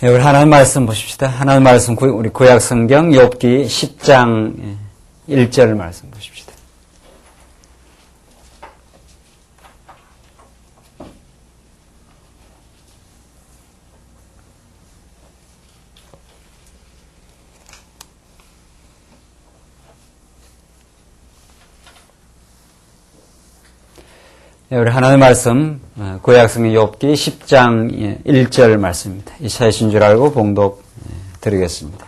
네, 우리 하나님 말씀 보십시다. 하나님 말씀 우리 구약 성경 욥기 10장 1절 말씀 보십시다. 네, 우리 하나님 말씀 구약 성경 욥기 10장 1절 말씀입니다. 이 차이신 줄 알고 봉독 드리겠습니다.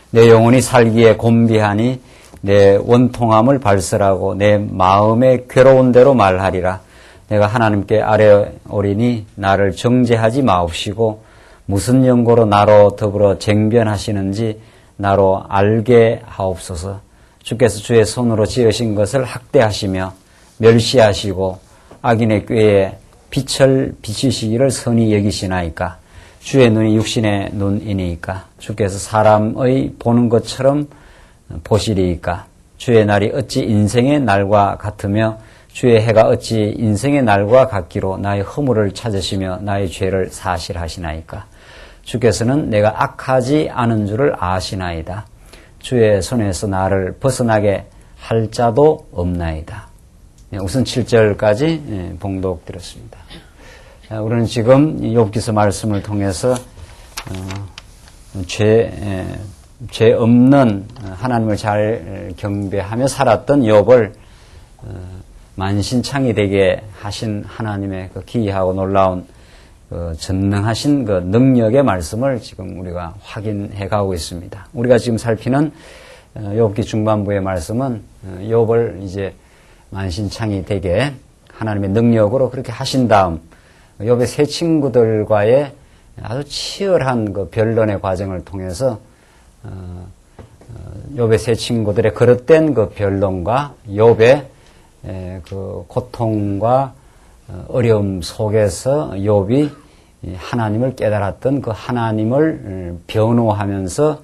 내 영혼이 살기에 곤비하니 내 원통함을 발설하고 내 마음의 괴로운 대로 말하리라. 내가 하나님께 아뢰오리니 나를 정죄하지 마옵시고 무슨 연고로 나로 더불어 쟁변하시는지 나로 알게 하옵소서. 주께서 주의 손으로 지으신 것을 학대하시며 멸시하시고 악인의 꾀에 빛을 비치시기를 선히 여기시나이까. 주의 눈이 육신의 눈이니까 주께서 사람의 보는 것처럼 보시리이까. 주의 날이 어찌 인생의 날과 같으며 주의 해가 어찌 인생의 날과 같기로 나의 허물을 찾으시며 나의 죄를 사실하시나이까. 주께서는 내가 악하지 않은 줄을 아시나이다. 주의 손에서 나를 벗어나게 할 자도 없나이다. 우선 7절까지 봉독드렸습니다. 우리는 지금 욥기서 말씀을 통해서 죄 없는 하나님을 잘 경배하며 살았던 욥을 만신창이 되게 하신 하나님의 그 기이하고 놀라운 전능하신 그 능력의 말씀을 지금 우리가 확인해 가고 있습니다. 우리가 지금 살피는 욥기 중반부의 말씀은 욥을 이제 만신창이 되게 하나님의 능력으로 그렇게 하신 다음 욥의 세 친구들과의 아주 치열한 그 변론의 과정을 통해서 욥의 세 친구들의 그릇된 그 변론과 욥의 그 고통과 어려움 속에서 욥이 하나님을 깨달았던 그 하나님을 변호하면서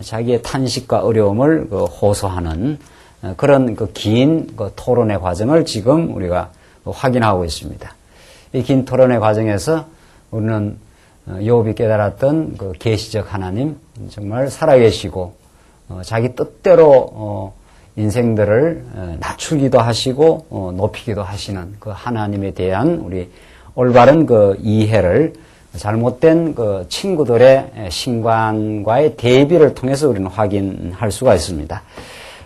자기의 탄식과 어려움을 호소하는 그런 그 긴 그 토론의 과정을 지금 우리가 확인하고 있습니다. 이 긴 토론의 과정에서 우리는 욥이 깨달았던 그 계시적 하나님, 정말 살아계시고 자기 뜻대로 인생들을 낮추기도 하시고 높이기도 하시는 그 하나님에 대한 우리 올바른 그 이해를 잘못된 그 친구들의 신관과의 대비를 통해서 우리는 확인할 수가 있습니다.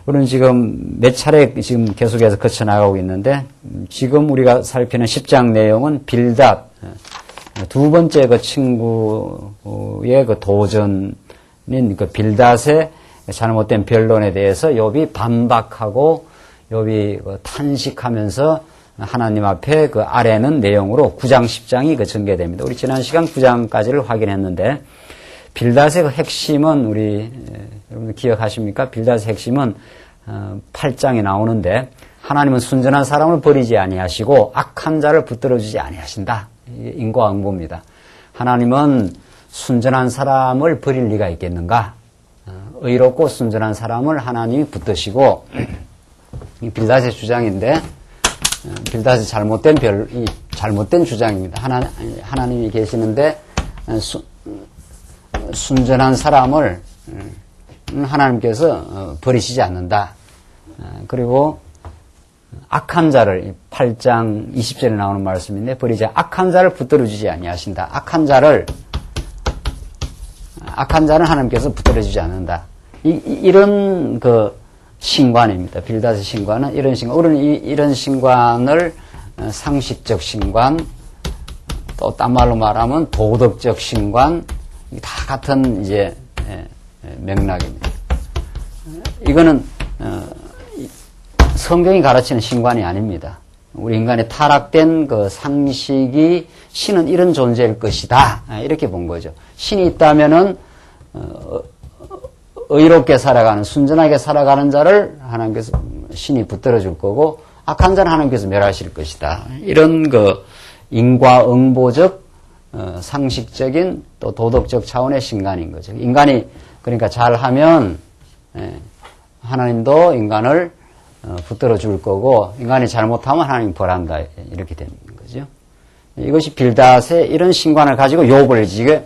우리는 지금 몇 차례 지금 계속해서 거쳐나가고 있는데 지금 우리가 살피는 10장 내용은 빌닷, 두 번째 그 친구의 그 도전인 그 빌닷의 잘못된 변론에 대해서 욥이 반박하고 욥이 그 탄식하면서 하나님 앞에 그 아뢰는 내용으로 9장, 10장이 그 전개됩니다. 우리 지난 시간 9장까지를 확인했는데 빌닷의 그 핵심은 우리 여러분들 기억하십니까? 빌닷의 핵심은 8장에 나오는데 하나님은 순전한 사람을 버리지 아니하시고 악한 자를 붙들어주지 아니하신다. 인과응보입니다. 하나님은 순전한 사람을 버릴 리가 있겠는가? 의롭고 순전한 사람을 하나님이 붙드시고 이 빌닷의 주장인데 빌닷의 잘못된 주장입니다. 하나님이 계시는데 순전한 사람을 하나님께서 버리시지 않는다. 그리고 악한 자를 8장 20절에 나오는 말씀인데 버리지 악한 자를 붙들어주지 아니하신다. 악한 자는 하나님께서 붙들어주지 않는다. 이런 그 신관입니다. 빌닷의 신관은 이런 신관. 우리는 이런 신관을 상식적 신관, 또 딴 말로 말하면 도덕적 신관, 다 같은 이제 맥락입니다. 이거는 성경이 가르치는 신관이 아닙니다. 우리 인간의 타락된 그 상식이 신은 이런 존재일 것이다. 이렇게 본 거죠. 신이 있다면은 의롭게 살아가는, 순전하게 살아가는 자를 하나님께서 신이 붙들어 줄 거고 악한 자는 하나님께서 멸하실 것이다. 이런 그 인과응보적 상식적인 또 도덕적 차원의 신관인 거죠. 인간이 그러니까 잘하면 하나님도 인간을 붙들어 줄 거고 인간이 잘못하면 하나님 벌한다. 이렇게 되는 거죠. 이것이 빌닷의 이런 신관을 가지고 욥을 지금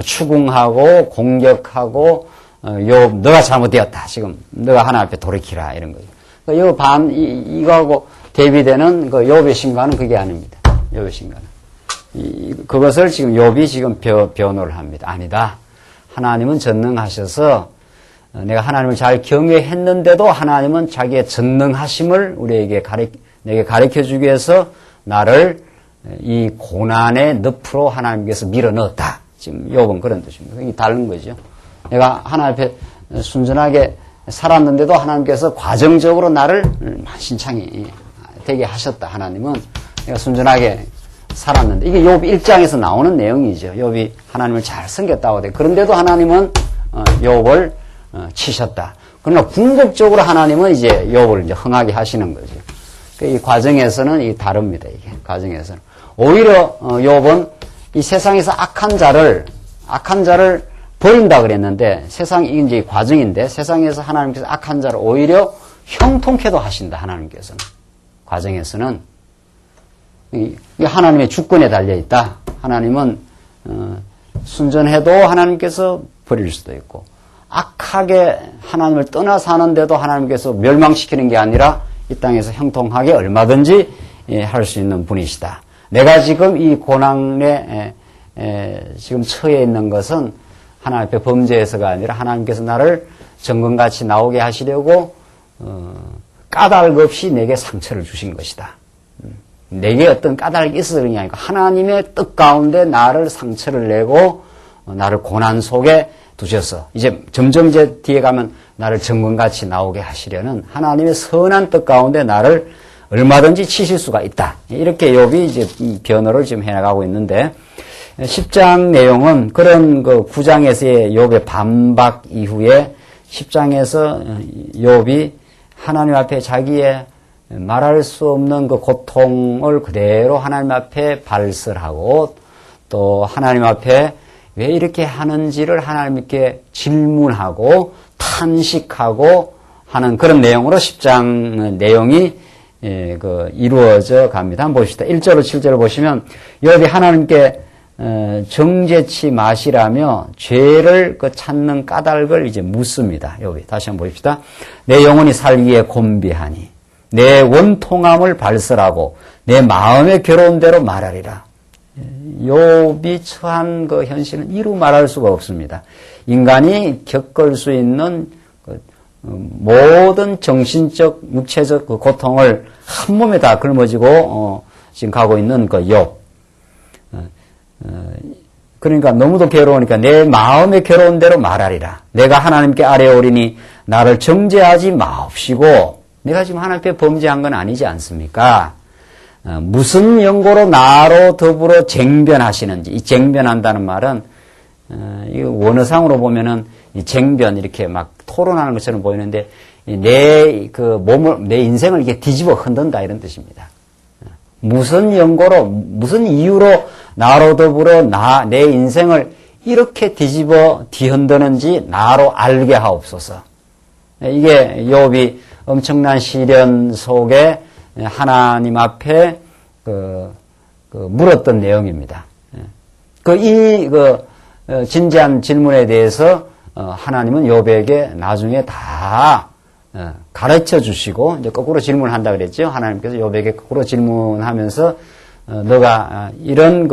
추궁하고 공격하고 욥 너가 잘못되었다. 지금 너가 하나님 앞에 돌이키라 이런 거죠. 이거하고 대비되는 그 욥의 신관은 그게 아닙니다. 욥의 신관은 그것을 지금 욥이 지금 변호를 합니다. 아니다. 하나님은 전능하셔서 내가 하나님을 잘 경외했는데도 하나님은 자기의 전능하심을 우리에게 내게 가르쳐주기 위해서 나를 이 고난의 늪으로 하나님께서 밀어넣었다. 지금 욥은 그런 뜻입니다. 이게 다른 거죠. 내가 하나님 앞에 순전하게 살았는데도 하나님께서 과정적으로 나를 만신창이 되게 하셨다. 하나님은 내가 순전하게 살았는데 이게 욥 1장에서 나오는 내용이죠. 욥이 하나님을 잘 섬겼다고 돼. 그런데도 하나님은 욥을 치셨다. 그러나 궁극적으로 하나님은 이제 욥을 이제 흥하게 하시는 거죠. 이 과정에서는 이 다릅니다. 이게 과정에서는 오히려 욥은 이 세상에서 악한 자를 버린다 그랬는데 세상이 이제 과정인데 세상에서 하나님께서 악한 자를 오히려 형통케도 하신다. 하나님께서는 과정에서는 이 하나님의 주권에 달려 있다. 하나님은 순전해도 하나님께서 버릴 수도 있고 악하게 하나님을 떠나 사는데도 하나님께서 멸망시키는 게 아니라 이 땅에서 형통하게 얼마든지 할 수 있는 분이시다. 내가 지금 이 고난에 지금 처해 있는 것은 하나님 앞에 범죄해서가 아니라 하나님께서 나를 정금같이 나오게 하시려고 까닭 없이 내게 상처를 주신 것이다. 내게 어떤 까닭이 있어서 그런 게 아니고 하나님의 뜻 가운데 나를 상처를 내고 나를 고난 속에 두셔서 이제 점점 이제 뒤에 가면 나를 정금같이 나오게 하시려는 하나님의 선한 뜻 가운데 나를 얼마든지 치실 수가 있다. 이렇게 욥이 이제 변호를 지금 해나가고 있는데 10장 내용은 그런 그 9장에서의 욥의 반박 이후에 10장에서 욥이 하나님 앞에 자기의 말할 수 없는 그 고통을 그대로 하나님 앞에 발설하고 또 하나님 앞에 왜 이렇게 하는지를 하나님께 질문하고 탄식하고 하는 그런 내용으로 10장 내용이 이루어져 갑니다. 한번 봅시다. 1절로 7절을 보시면 욥이 하나님께 정죄치 마시라며 죄를 찾는 까닭을 이제 묻습니다. 욥이 다시 한번 봅시다. 내 영혼이 살기에 곤비하니 내 원통함을 발설하고 내 마음의 괴로운 대로 말하리라. 욥이 처한 그 현실은 이루 말할 수가 없습니다. 인간이 겪을 수 있는 모든 정신적, 육체적 그 고통을 한 몸에 다 걸머지고 지금 가고 있는 그 욥. 그러니까 너무도 괴로우니까 내 마음의 괴로운 대로 말하리라. 내가 하나님께 아뢰오리니 나를 정죄하지 마옵시고 내가 지금 하나님 앞에 범죄한 건 아니지 않습니까? 무슨 연고로 나로 더불어 쟁변하시는지. 이 쟁변한다는 말은 이 원어상으로 보면은 이 쟁변 이렇게 막 토론하는 것처럼 보이는데 내 인생을 이렇게 뒤집어 흔든다 이런 뜻입니다. 무슨 연고로 무슨 이유로 나로 더불어 내 인생을 이렇게 뒤집어 뒤흔드는지 나로 알게 하옵소서. 이게 욥이 엄청난 시련 속에 하나님 앞에 물었던 내용입니다. 진지한 질문에 대해서 하나님은 욥에게 나중에 다 가르쳐 주시고 이제 거꾸로 질문을 한다 그랬죠. 하나님께서 욥에게 거꾸로 질문하면서 너가 이런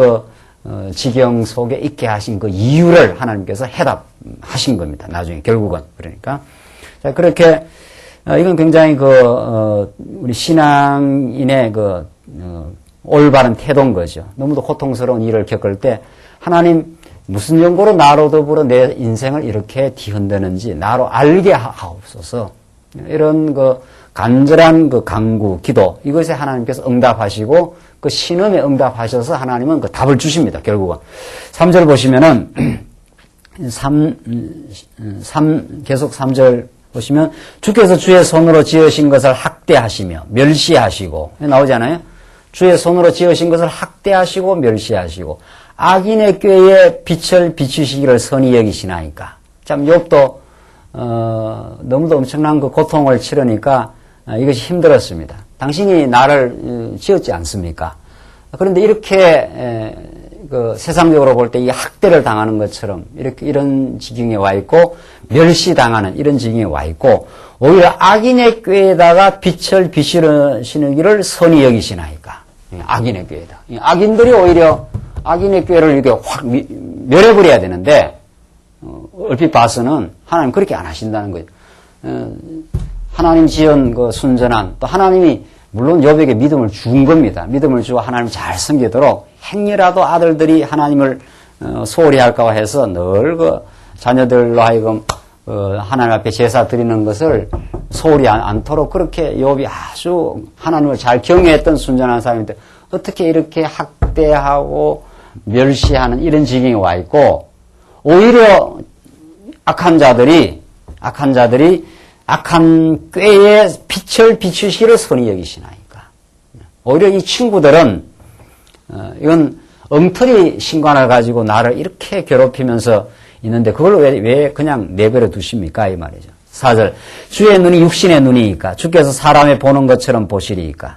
지경 속에 있게 하신 그 이유를 하나님께서 해답하신 겁니다. 나중에 결국은 그러니까 자 그렇게 이건 굉장히 우리 신앙인의 올바른 태도인 거죠. 너무도 고통스러운 일을 겪을 때 하나님 무슨 연고로 나로 더불어 내 인생을 이렇게 뒤흔드는지 나로 알게 하옵소서. 이런 간절한 간구, 기도 이것에 하나님께서 응답하시고 그 신음에 응답하셔서 하나님은 그 답을 주십니다. 결국은 3절 보시면은 계속 3절 보시면 주께서 주의 손으로 지으신 것을 학대하시며 멸시하시고 나오잖아요. 주의 손으로 지으신 것을 학대하시고 멸시하시고 악인의 꾀에 빛을 비추시기를 선히 여기시나이까. 참 욥도 너무도 엄청난 그 고통을 치르니까 이것이 힘들었습니다. 당신이 나를 지었지 않습니까? 그런데 이렇게 그 세상적으로 볼 때 이 학대를 당하는 것처럼 이렇게 이런 지경에 와 있고 멸시당하는 이런 지경에 와 있고 오히려 악인의 꾀에다가 빛을 비추시는 길을 선히 여기시나이까. 악인의 꾀에다. 악인들이 오히려 악인의 꾀를 이렇게 확 멸해버려야 되는데 얼핏 봐서는 하나님 그렇게 안 하신다는 거예요. 하나님 지은 그 순전한 또 하나님이 물론 욥에게 믿음을 준 겁니다. 믿음을 주어 하나님 잘 섬기도록 행여라도 아들들이 하나님을 소홀히 할까 해서 늘 그 자녀들로 하여금 하나님 앞에 제사 드리는 것을 소홀히 않도록 그렇게 욥이 아주 하나님을 잘 경외했던 순전한 사람인데 어떻게 이렇게 학대하고 멸시하는 이런 지경에 와 있고 오히려 악한 자들이 악한 꾀에 빛을 비추시기를 선히 여기시나이까. 오히려 이 친구들은 이건 엉터리 신관을 가지고 나를 이렇게 괴롭히면서 있는데 그걸 왜 그냥 내버려 두십니까? 이 말이죠. 4절 주의 눈이 육신의 눈이니까 주께서 사람의 보는 것처럼 보시리이까.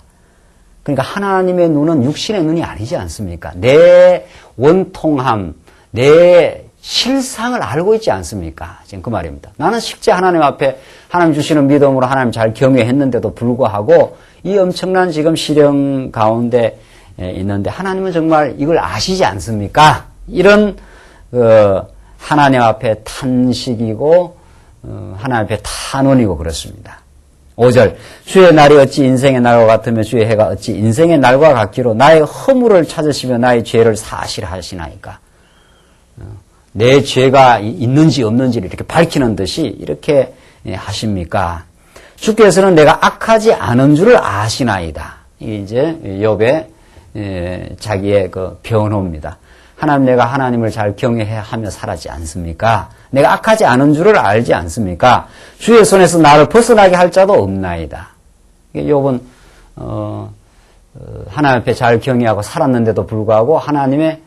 그러니까 하나님의 눈은 육신의 눈이 아니지 않습니까? 내 원통함, 내 실상을 알고 있지 않습니까? 지금 그 말입니다. 나는 실제 하나님 앞에 하나님 주시는 믿음으로 하나님 잘 경외했는데도 불구하고 이 엄청난 지금 시련 가운데 있는데 하나님은 정말 이걸 아시지 않습니까? 이런 하나님 앞에 탄식이고 하나님 앞에 탄원이고 그렇습니다. 5절 주의 날이 어찌 인생의 날과 같으며 주의 해가 어찌 인생의 날과 같기로 나의 허물을 찾으시며 나의 죄를 사실하시나이까. 내 죄가 있는지 없는지를 이렇게 밝히는 듯이 이렇게 하십니까? 주께서는 내가 악하지 않은 줄을 아시나이다. 이게 이제 욥의 자기의 그 변호입니다. 하나님 내가 하나님을 잘 경외하며 살았지 않습니까? 내가 악하지 않은 줄을 알지 않습니까? 주의 손에서 나를 벗어나게 할 자도 없나이다. 욥은 하나님 앞에 잘 경외하고 살았는데도 불구하고 하나님의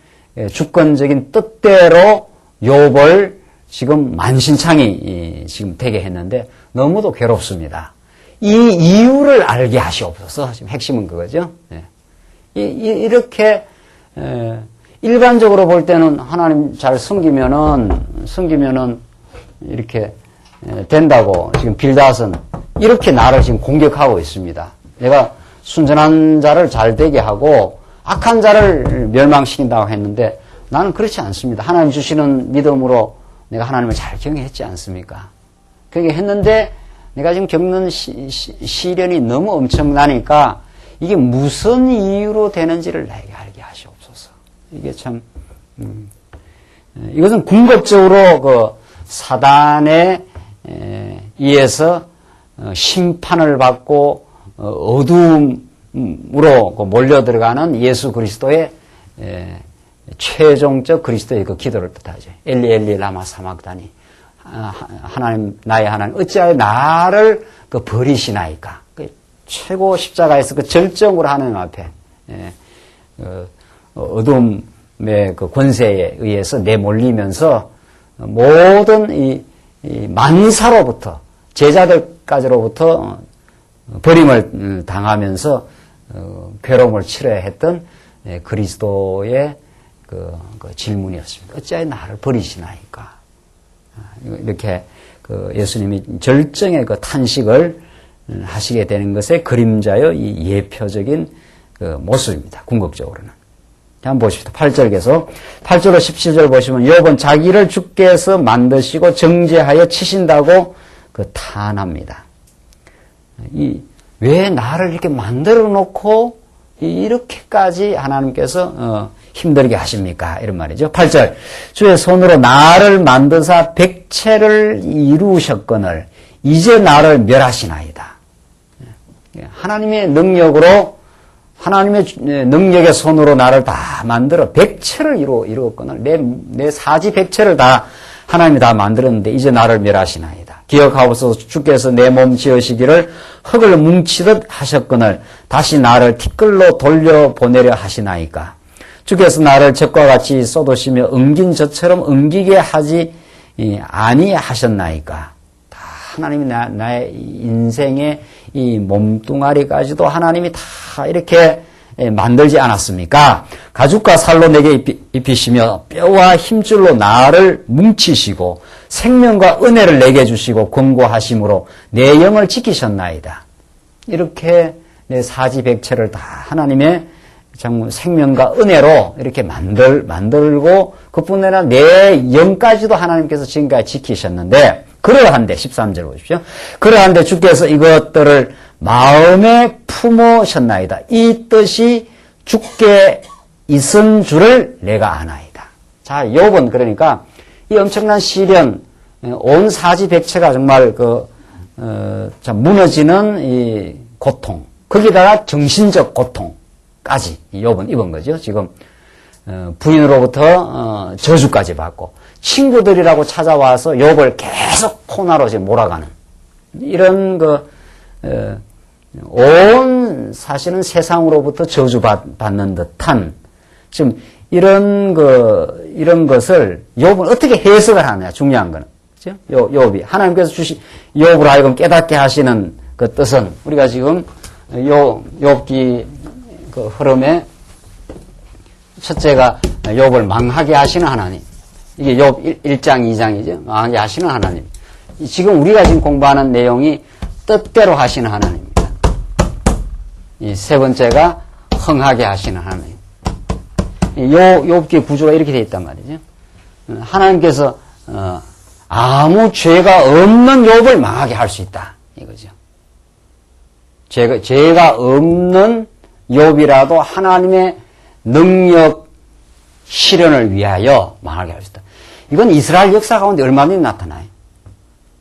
주권적인 뜻대로 욥을 지금 만신창이 지금 되게 했는데 너무도 괴롭습니다. 이 이유를 알게 하시옵소서. 지금 핵심은 그거죠. 이렇게 일반적으로 볼 때는 하나님 잘 섬기면은 이렇게 된다고 지금 빌닷은 이렇게 나를 지금 공격하고 있습니다. 내가 순전한 자를 잘 되게 하고 악한 자를 멸망시킨다고 했는데 나는 그렇지 않습니다. 하나님 주시는 믿음으로 내가 하나님을 잘 경외했지 않습니까? 그렇게 했는데 내가 지금 겪는 시련이 너무 엄청나니까 이게 무슨 이유로 되는지를 내게 알게 하시옵소서. 이게 참 이것은 궁극적으로 그 사단에 의해서 심판을 받고 어둠으로 몰려들어가는 예수 그리스도의 최종적 그리스도의 그 기도를 뜻하죠. 엘리 엘리 라마 사막다니. 하나님 나의 하나님 어찌하여 나를 그 버리시나이까. 그 최고 십자가에서 그 절정으로 하나님 앞에 어둠의 그 권세에 의해서 내몰리면서 모든 이 만사로부터 제자들까지로부터 버림을 당하면서 괴로움을 치러야 했던 그리스도의 그 질문이었습니다. 어찌하여 나를 버리시나이까? 이렇게 그 예수님이 절정의 그 탄식을 하시게 되는 것의 그림자여 이 예표적인 그 모습입니다. 궁극적으로는. 한번 보십시오. 8절 계속 8절로 17절 보시면 욥은 자기를 주께서 만드시고 정죄하여 치신다고 그 탄합니다. 왜 나를 이렇게 만들어 놓고 이렇게까지 하나님께서 힘들게 하십니까? 이런 말이죠. 8절 주의 손으로 나를 만드사 백체를 이루셨거늘 이제 나를 멸하시나이다. 하나님의 능력으로 하나님의 능력의 손으로 나를 다 만들어 백체를 이루었거늘 내 사지 백체를 다 하나님이 다 만들었는데 이제 나를 멸하시나이다. 기억하옵소서 주께서 내 몸 지으시기를 흙을 뭉치듯 하셨거늘 다시 나를 티끌로 돌려보내려 하시나이까. 주께서 나를 젖과 같이 쏟으시며 엉긴 젖처럼 엉기게 하지 아니하셨나이까. 다 하나님이 나의 인생의 이 몸뚱아리까지도 하나님이 다 이렇게 만들지 않았습니까? 가죽과 살로 내게 입히시며 뼈와 힘줄로 나를 뭉치시고 생명과 은혜를 내게 주시고 권고하심으로 내 영을 지키셨나이다. 이렇게 내 사지백체를 다 하나님의 참 생명과 은혜로 이렇게 만들고 그뿐 아니라 내 영까지도 하나님께서 지금까지 지키셨는데 그러한데 13절 보십시오. 그러한데 주께서 이것들을 마음에 품으셨나이다. 이 뜻이 주께 있은 줄을 내가 아나이다. 자, 욥은 그러니까 이 엄청난 시련, 온 사지백체가 정말 무너지는 이 고통, 거기다가 정신적 고통까지 욥은 입은 거죠. 지금 부인으로부터 저주까지 받고 친구들이라고 찾아와서 욥을 계속 코나로 지금 몰아가는 이런 온 사실은 세상으로부터 저주받는 듯한 지금 이런 것을 욥은 어떻게 해석을 하느냐 중요한 거는 그죠? 욥이 하나님께서 주신 욥으로 하여금 깨닫게 하시는 그 뜻은 우리가 지금 욥기 그 흐름에 첫째가 욥을 망하게 하시는 하나님. 이게 욥 1장 2장이죠. 망하게 하시는 하나님. 지금 우리가 지금 공부하는 내용이 뜻대로 하시는 하나님입니다. 이 세 번째가 흥하게 하시는 하나님. 욥기 구조가 이렇게 되어 있단 말이죠. 하나님께서 아무 죄가 없는 욥을 망하게 할 수 있다. 이거죠. 죄가 없는 욥이라도 하나님의 능력 실현을 위하여 망하게 할 수 있다. 이건 이스라엘 역사 가운데 얼마나 나타나요?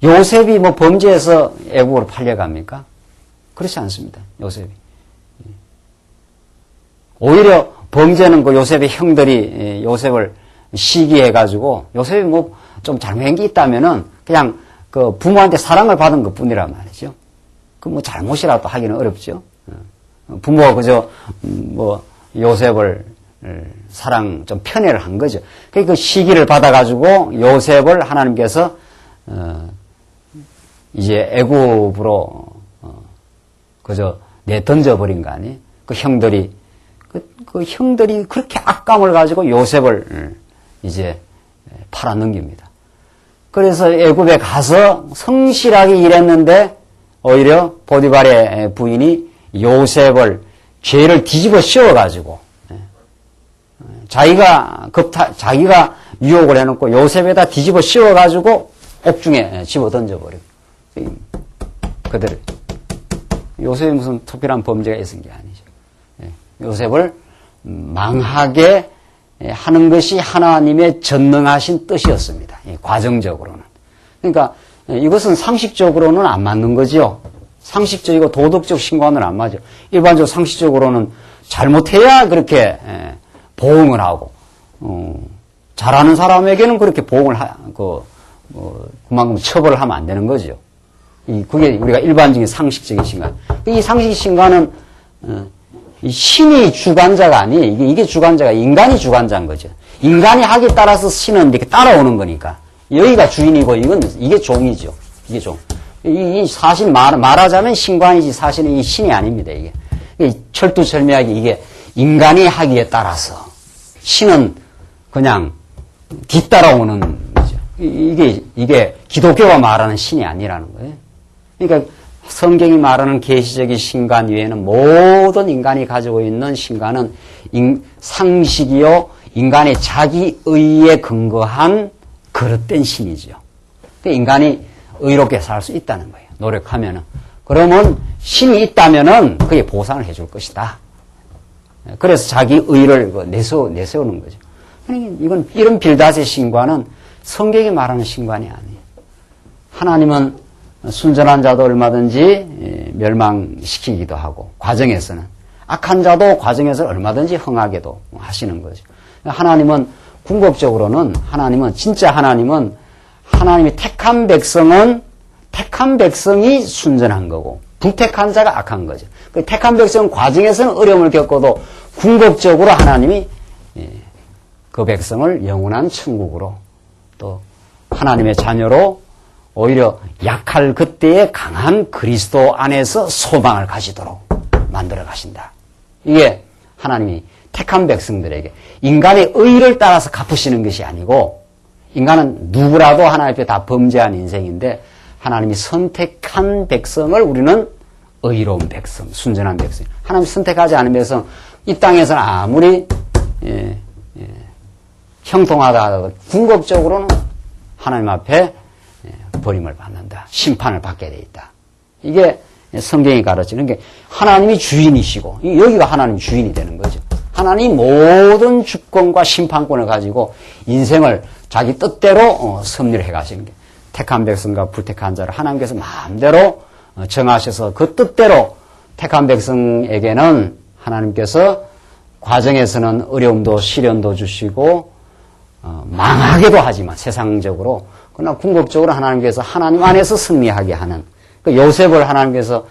요셉이 뭐 범죄해서 애국으로 팔려갑니까? 그렇지 않습니다. 요셉이. 오히려 범죄는 그 요셉의 형들이 요셉을 시기해가지고 요셉이 뭐 좀 잘못한 게 있다면은 그냥 그 부모한테 사랑을 받은 것 뿐이란 말이죠. 그 뭐 잘못이라도 하기는 어렵죠. 부모가 그저 뭐 요셉을 사랑 좀 편애를 한 거죠. 그 시기를 받아가지고 요셉을 하나님께서 이제 애굽으로 그저 내던져 버린 거 아니에요? 그 형들이 그 형들이 그렇게 악감을 가지고 요셉을 이제 팔아 넘깁니다. 그래서 애굽에 가서 성실하게 일했는데 오히려 보디발의 부인이 요셉을 죄를 뒤집어 씌워가지고 자기가 유혹을 해놓고 요셉에다 뒤집어 씌워가지고 옥중에 집어 던져버리고 그들 요셉이 무슨 특별한 범죄가 있은 게 아니죠. 요셉을 망하게 하는 것이 하나님의 전능하신 뜻이었습니다. 과정적으로는. 그러니까 이것은 상식적으로는 안 맞는 거죠. 상식적이고 도덕적 신관은 안 맞죠. 일반적으로 상식적으로는 잘못해야 그렇게 보응을 하고 잘하는 사람에게는 그렇게 보응을 그만큼 처벌을 하면 안 되는 거죠. 그게 우리가 일반적인 상식적인 신관. 이 상식 신관은 신이 주관자가 아니에요. 이게 주관자가 인간이 주관자인 거죠. 인간이 하기에 따라서 신은 이렇게 따라오는 거니까. 여기가 주인이고 이게 종이죠. 이게 종. 이 사실 말하자면 신관이지 사실은 이 신이 아닙니다. 이게 철두철미하게 이게 인간이 하기에 따라서 신은 그냥 뒤따라오는 거죠. 이게 기독교가 말하는 신이 아니라는 거예요. 그러니까 성경이 말하는 계시적인 신관 외에는 모든 인간이 가지고 있는 신관은 상식이요 인간의 자기의에 근거한 그릇된 신이죠. 인간이 의롭게 살 수 있다는 거예요. 노력하면은. 그러면 신이 있다면은 그게 보상을 해줄 것이다. 그래서 자기 의를 내세우는 거죠. 그러니까 이런 빌닷의 신관은 성경이 말하는 신관이 아니에요. 하나님은 순전한 자도 얼마든지 멸망시키기도 하고 과정에서는 악한 자도 과정에서 얼마든지 흥하게도 하시는 거죠. 하나님은 궁극적으로는 진짜 하나님이 택한 백성이 순전한 거고 불택한 자가 악한 거죠. 그 택한 백성 과정에서는 어려움을 겪어도 궁극적으로 하나님이 그 백성을 영원한 천국으로 또 하나님의 자녀로 오히려 약할 그때에 강한 그리스도 안에서 소망을 가지도록 만들어 가신다. 이게 하나님이 택한 백성들에게 인간의 의를 따라서 갚으시는 것이 아니고 인간은 누구라도 하나님 앞에 다 범죄한 인생인데 하나님이 선택한 백성을 우리는 의로운 백성, 순전한 백성. 하나님 선택하지 않은 백성, 이 땅에서는 아무리 형통하다 하더라도 궁극적으로는 하나님 앞에 버림을 받는다. 심판을 받게 돼 있다. 이게 성경이 가르치는 게 하나님이 주인이시고 여기가 하나님 주인이 되는 거죠. 하나님이 모든 주권과 심판권을 가지고 인생을 자기 뜻대로 섭리를 해가시는 게 택한 백성과 불택한 자를 하나님께서 마음대로 정하셔서 그 뜻대로 택한 백성에게는 하나님께서 과정에서는 어려움도 시련도 주시고 망하게도 하지만 세상적으로 그러나 궁극적으로 하나님께서 하나님 안에서 승리하게 하는 그 요셉을 하나님께서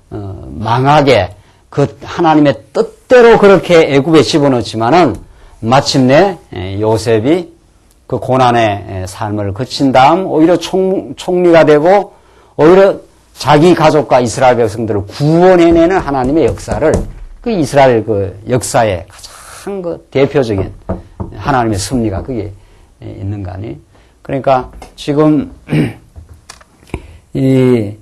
망하게 그 하나님의 뜻대로 그렇게 애굽에 집어넣지만은 마침내 요셉이 그 고난의 삶을 거친 다음 오히려 총리가 되고 오히려 자기 가족과 이스라엘 백성들을 구원해내는 하나님의 역사를 그 이스라엘 그 역사의 가장 그 대표적인 하나님의 섭리가 그게 있는 거 아니에요? 그러니까 지금 욥의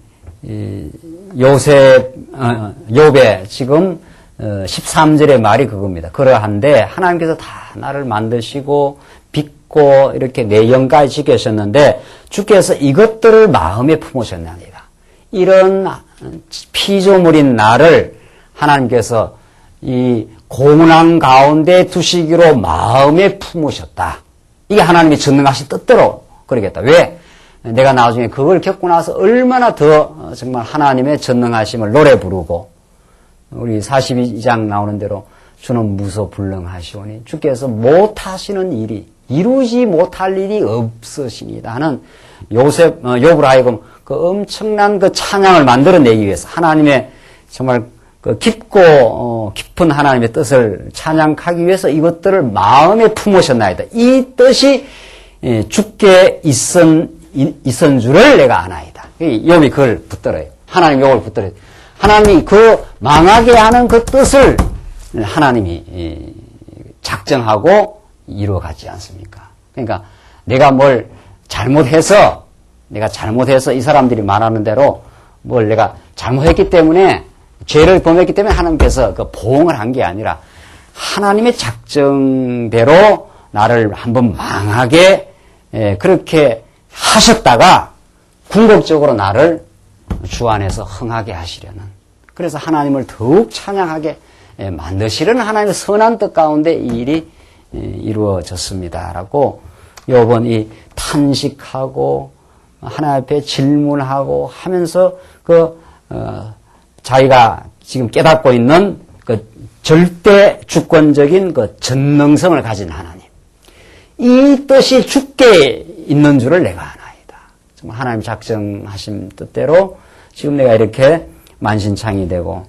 지금 13절의 말이 그겁니다. 그러한데 하나님께서 다 나를 만드시고 빚고 이렇게 내영까지 지키셨는데 주께서 이것들을 마음에 품으셨나니라. 이런 피조물인 나를 하나님께서 이 고난 가운데 두시기로 마음에 품으셨다. 이게 하나님이 전능하신 뜻대로 그러겠다. 왜? 내가 나중에 그걸 겪고 나서 얼마나 더 정말 하나님의 전능하심을 노래 부르고 우리 42장 나오는 대로 주는 무소불능하시오니 주께서 못하시는 일이 이루지 못할 일이 없으시니다 하는 욥을 하여금 그 엄청난 그 찬양을 만들어내기 위해서 하나님의 정말 그 깊고 깊은 하나님의 뜻을 찬양하기 위해서 이것들을 마음에 품으셨나이다. 이 뜻이 주께 있은 줄을 내가 아나이다. 욥이 그걸 붙들어요. 하나님 욥을 붙들어요. 하나님이 그 망하게 하는 그 뜻을 하나님이 작정하고 이루어가지 않습니까? 그러니까 내가 뭘 잘못해서 이 사람들이 말하는 대로 뭘 내가 잘못했기 때문에 죄를 범했기 때문에 하나님께서 그 보응을 한 게 아니라 하나님의 작정대로 나를 한번 망하게 그렇게 하셨다가 궁극적으로 나를 주 안에서 흥하게 하시려는 그래서 하나님을 더욱 찬양하게 만드시려는 하나님의 선한 뜻 가운데 이 일이 이루어졌습니다라고 욥은 이 탄식하고 하나님 앞에 질문하고 하면서 자기가 지금 깨닫고 있는 그 절대 주권적인 그 전능성을 가진 하나님. 이 뜻이 주께 있는 줄을 내가 아나이다. 정말 하나님 작정하신 뜻대로 지금 내가 이렇게 만신창이 되고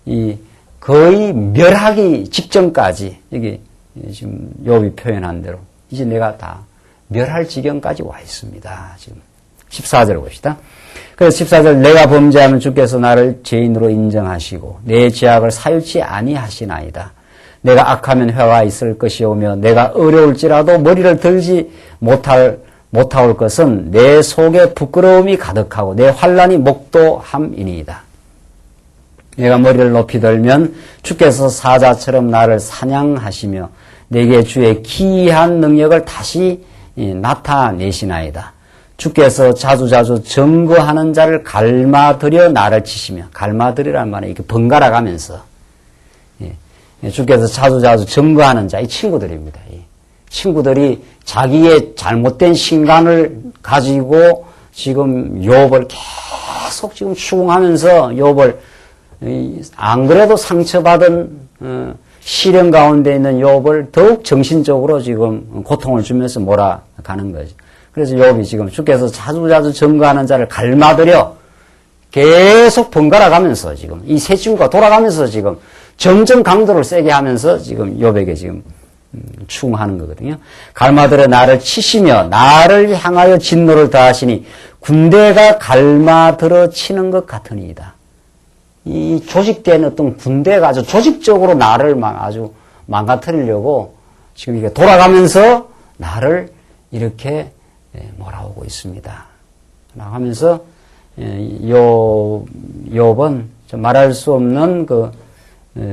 이 거의 멸하기 직전까지 여기 지금 욥이 표현한 대로 이제 내가 다 멸할 지경까지 와 있습니다. 지금 14절 봅시다. 그래서 14절 내가 범죄하면 주께서 나를 죄인으로 인정하시고 내 죄악을 사유치 아니하시나이다. 내가 악하면 회가 있을 것이오며 내가 어려울지라도 머리를 들지 못하올 것은 내 속에 부끄러움이 가득하고 내 환난이 목도함이니이다. 내가 머리를 높이 들면 주께서 사자처럼 나를 사냥하시며 내게 주의 기이한 능력을 다시 나타내시나이다. 주께서 자주자주 증거하는 자를 갈마들여 나를 치시며 갈마들이란 말은 이렇게 번갈아 가면서 주께서 자주자주 증거하는 자, 이 친구들입니다. 이 친구들이 자기의 잘못된 신간을 가지고 지금 욥을 계속 지금 추궁하면서 욥을 안 그래도 상처받은 시련 가운데 있는 욥을 더욱 정신적으로 지금 고통을 주면서 몰아가는 거죠. 그래서 욥이 지금 주께서 자주자주 증거하는 자를 갈마들여 계속 번갈아 가면서 지금 이 세 친구가 돌아가면서 지금 점점 강도를 세게 하면서 지금 욥에게 지금 추궁하는 거거든요. 갈마들여 나를 치시며 나를 향하여 진노를 다하시니 군대가 갈마들어 치는 것 같으니이다. 이 조직된 어떤 군대가 아주 조직적으로 나를 아주 망가뜨리려고 지금 이게 돌아가면서 나를 이렇게 몰아오고 있습니다. 하면서 욥은 말할 수 없는 그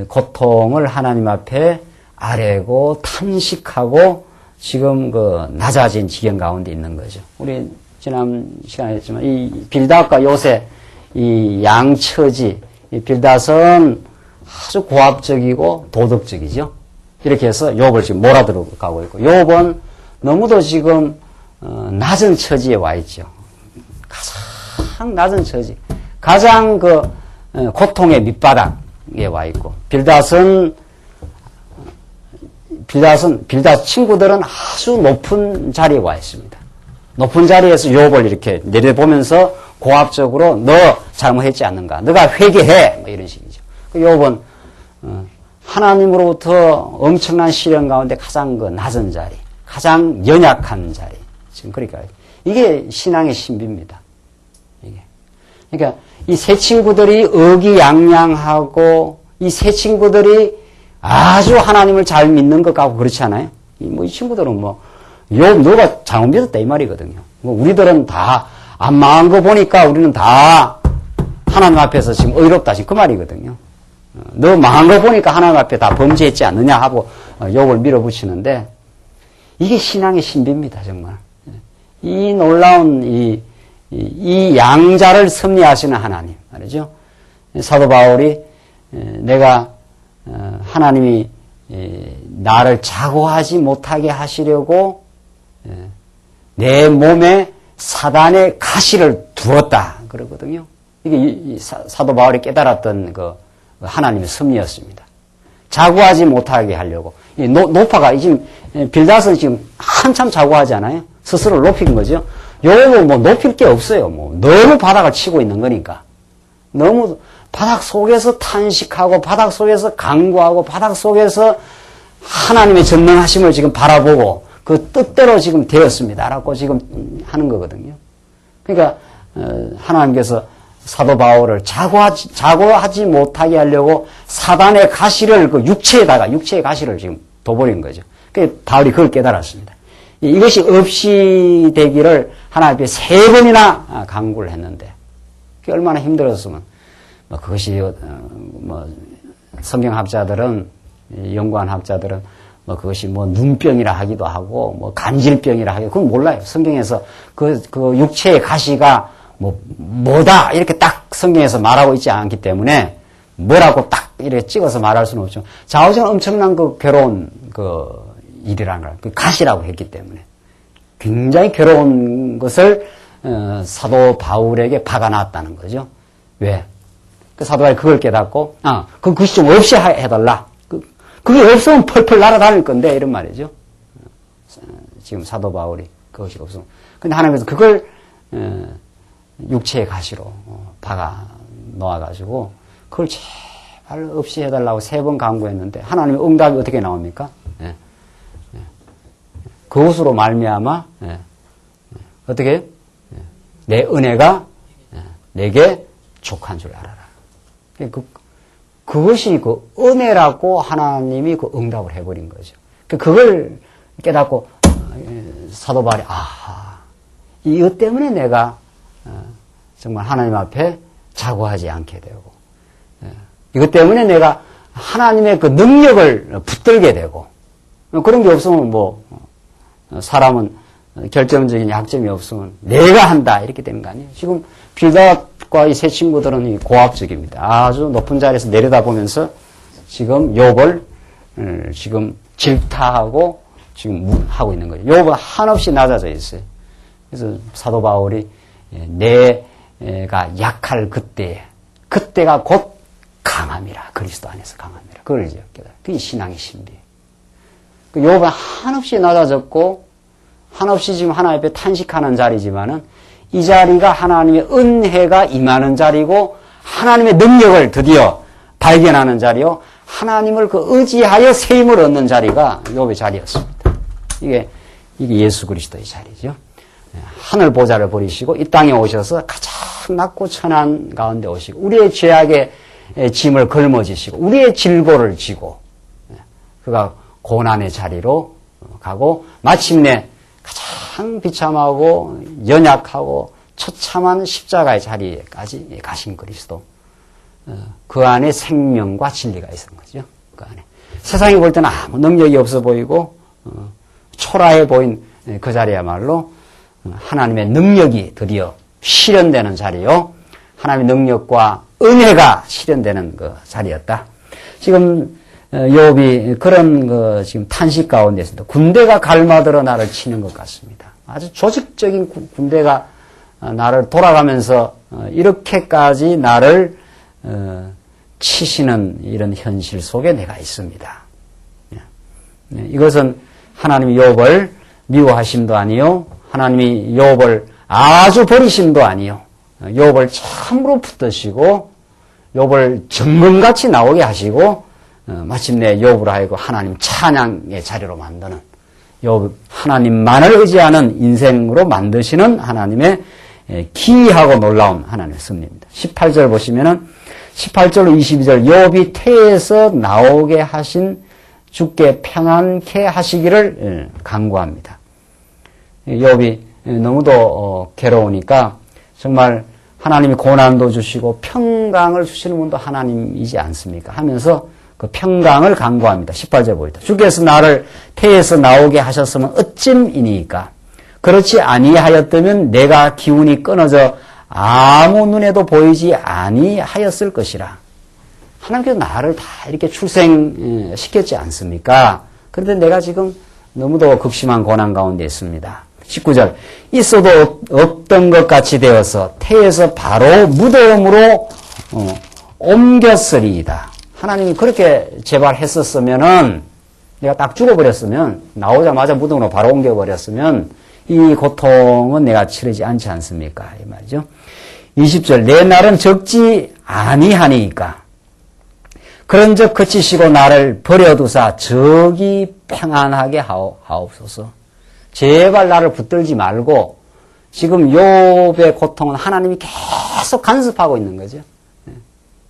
고통을 하나님 앞에 아뢰고 탄식하고 지금 그 낮아진 지경 가운데 있는 거죠. 우리 지난 시간에 했지만 이 빌닷과 요새 이 양처지, 이 빌닷은 아주 고압적이고 도덕적이죠. 이렇게 해서 욥을 지금 몰아들어가고 있고, 욥은 너무도 지금 낮은 처지에 와 있죠. 가장 낮은 처지, 가장 그 고통의 밑바닥에 와 있고, 빌닷 친구들은 아주 높은 자리에 와 있습니다. 높은 자리에서 욥을 이렇게 내려보면서 고압적으로 너 잘못했지 않는가? 너가 회개해! 뭐 이런 식이죠. 욥은 하나님으로부터 엄청난 시련 가운데 가장 그 낮은 자리, 가장 연약한 자리. 지금 그러니까 이게 신앙의 신비입니다. 이게. 그러니까 이 세 친구들이 의기양양하고 이 세 친구들이 아주 하나님을 잘 믿는 것 같고 그렇지 않아요? 이 친구들은 욥 너가 잘못 믿었다 이 말이거든요. 우리들은 다 안 망한 거 보니까 우리는 다 하나님 앞에서 지금 의롭다 지금 그 말이거든요. 너 망한 거 보니까 하나님 앞에 다 범죄했지 않느냐 하고 욥을 밀어붙이는데 이게 신앙의 신비입니다 정말. 이 놀라운 이 양자를 섭리하시는 하나님 말이죠. 사도 바울이 내가 하나님이 나를 자고하지 못하게 하시려고 내 몸에 사단의 가시를 두었다 그러거든요. 이게 사도 바울이 깨달았던 그 하나님의 섭리였습니다. 자고하지 못하게 하려고. 노파가 지금 빌닷은 지금 한참 자고하지 않아요? 스스로를 높인 거죠. 요거 높일 게 없어요. 너무 바닥을 치고 있는 거니까. 너무 바닥 속에서 탄식하고 바닥 속에서 간구하고 바닥 속에서 하나님의 전능하심을 지금 바라보고 그 뜻대로 지금 되었습니다라고 지금 하는 거거든요. 그러니까 하나님께서 사도 바울을 자고하지 못하게 하려고 사단의 가시를 그 육체의 가시를 지금 둬버린 거죠. 그 바울이 그걸 깨달았습니다. 이것이 없이 되기를 하나님 앞에 3번이나 간구를 했는데 그게 얼마나 힘들었으면 그것이 성경학자들은 연구한 학자들은 그것이 눈병이라 하기도 하고 간질병이라 하기도 그건 몰라요. 성경에서 그 육체의 가시가 뭐다 이렇게 딱 성경에서 말하고 있지 않기 때문에 뭐라고 딱 이렇게 찍어서 말할 수는 없죠. 좌우적으로 엄청난 그 괴로운 그 일이라는 걸 그 가시라고 했기 때문에 굉장히 괴로운 것을 사도 바울에게 박아놨다는 거죠. 왜? 그 사도 바울이 그걸 깨닫고 그것이 좀 없이 해달라. 그게 없으면 펄펄 날아다닐 건데 이런 말이죠. 지금 사도 바울이 그것이 없으면. 근데 하나님께서 그걸 육체의 가시로 박아 놓아가지고 그걸 제발 없이 해달라고 3번 간구했는데 하나님의 응답이 어떻게 나옵니까? 그것으로 말미암아 어떻게? 내 은혜가 내게 족한 줄 알아라. 그것이 그 은혜라고 하나님이 그 응답을 해버린 거죠. 그걸 깨닫고 사도 바울이 이것 때문에 내가 정말 하나님 앞에 자고하지 않게 되고 이것 때문에 내가 하나님의 그 능력을 붙들게 되고 그런 게 없으면 사람은 결정적인 약점이 없으면 내가 한다 이렇게 되는 거 아니에요. 지금 빌닷과 이 세 친구들은 고압적입니다. 아주 높은 자리에서 내려다보면서 지금 욥을 지금 질타하고 지금 하고 있는 거예요. 욥은 한없이 낮아져 있어요. 그래서 사도 바울이 내가 약할 그때가 곧 강함이라. 그리스도 안에서 강함이라. 그걸 이제 깨달아요. 그게 신앙의 신비예요. 욥은 한없이 낮아졌고 한없이 지금 하나님 앞에 탄식하는 자리지만은 이 자리가 하나님의 은혜가 임하는 자리고 하나님의 능력을 드디어 발견하는 자리요. 하나님을 그 의지하여 새 힘을 얻는 자리가 욥의 자리였습니다. 이게 예수 그리스도의 자리죠. 하늘 보좌를 버리시고 이 땅에 오셔서 가장 낮고 천한 가운데 오시고 우리의 죄악의 짐을 걸머지시고 우리의 질고를 지고 그가 고난의 자리로 가고 마침내 가장 비참하고 연약하고 처참한 십자가의 자리에까지 가신 그리스도. 그 안에 생명과 진리가 있는 거죠. 그 안에. 세상이 볼 때는 아무 능력이 없어 보이고 초라해 보인 그 자리야말로 하나님의 능력이 드디어 실현되는 자리요. 하나님의 능력과 은혜가 실현되는 그 자리였다. 지금 욥이 그런 지금 탄식 가운데 있습니다. 군대가 갈마들어 나를 치는 것 같습니다. 아주 조직적인 군대가 나를 돌아가면서 이렇게까지 나를 치시는 이런 현실 속에 내가 있습니다. 이것은 하나님이 욥을 미워하심도 아니요, 하나님이 욥을 아주 버리심도 아니요, 욥을 참으로 붙드시고 욥을 정금같이 나오게 하시고 마침내 욥으로 하여금 하나님 찬양의 자리로 만드는 욥 하나님만을 의지하는 인생으로 만드시는 하나님의 기이하고 놀라운 하나님의 섭리입니다. 18절 보시면은 18절로 22절 욥이 태에서 나오게 하신 주께 평안케 하시기를 간구합니다. 욥이 너무도 괴로우니까 정말 하나님이 고난도 주시고 평강을 주시는 분도 하나님이지 않습니까? 하면서 그 평강을 간구합니다. 18절 보이다. 주께서 나를 태에서 나오게 하셨으면 어찜이니까 그렇지 아니하였다면 내가 기운이 끊어져 아무 눈에도 보이지 아니하였을 것이라. 하나님께서 나를 다 이렇게 출생시켰지 않습니까? 그런데 내가 지금 너무도 극심한 고난 가운데 있습니다. 19절 있어도 없던 것 같이 되어서 태에서 바로 무덤으로 옮겼으리이다. 하나님이 그렇게 제발 했었으면은 내가 딱 죽어버렸으면 나오자마자 무덤으로 바로 옮겨버렸으면 이 고통은 내가 치르지 않지 않습니까? 이 말이죠. 20절 내 날은 적지 아니하니까 그런즉 그치시고 나를 버려두사 저기 평안하게 하옵소서. 제발 나를 붙들지 말고 지금 욥의 고통은 하나님이 계속 간섭하고 있는 거죠.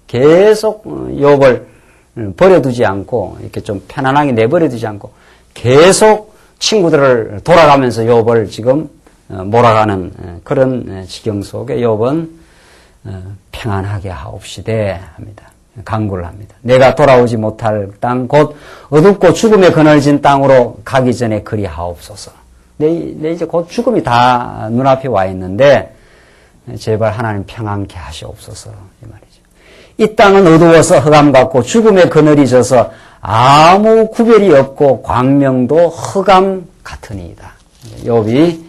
계속 욥을 버려두지 않고 이렇게 좀 편안하게 내버려두지 않고 계속 친구들을 돌아가면서 욥을 지금 몰아가는 그런 지경 속에 욥은 평안하게 하옵시되 합니다. 간구를 합니다. 내가 돌아오지 못할 땅 곧 어둡고 죽음에 그늘진 땅으로 가기 전에 그리 하옵소서. 내 이제 곧 죽음이 다 눈앞에 와 있는데 제발 하나님 평안케 하시옵소서 이 말이죠. 이 땅은 어두워서 흑암 같고 죽음의 그늘이 져서 아무 구별이 없고 광명도 흑암 같으니이다. 욥이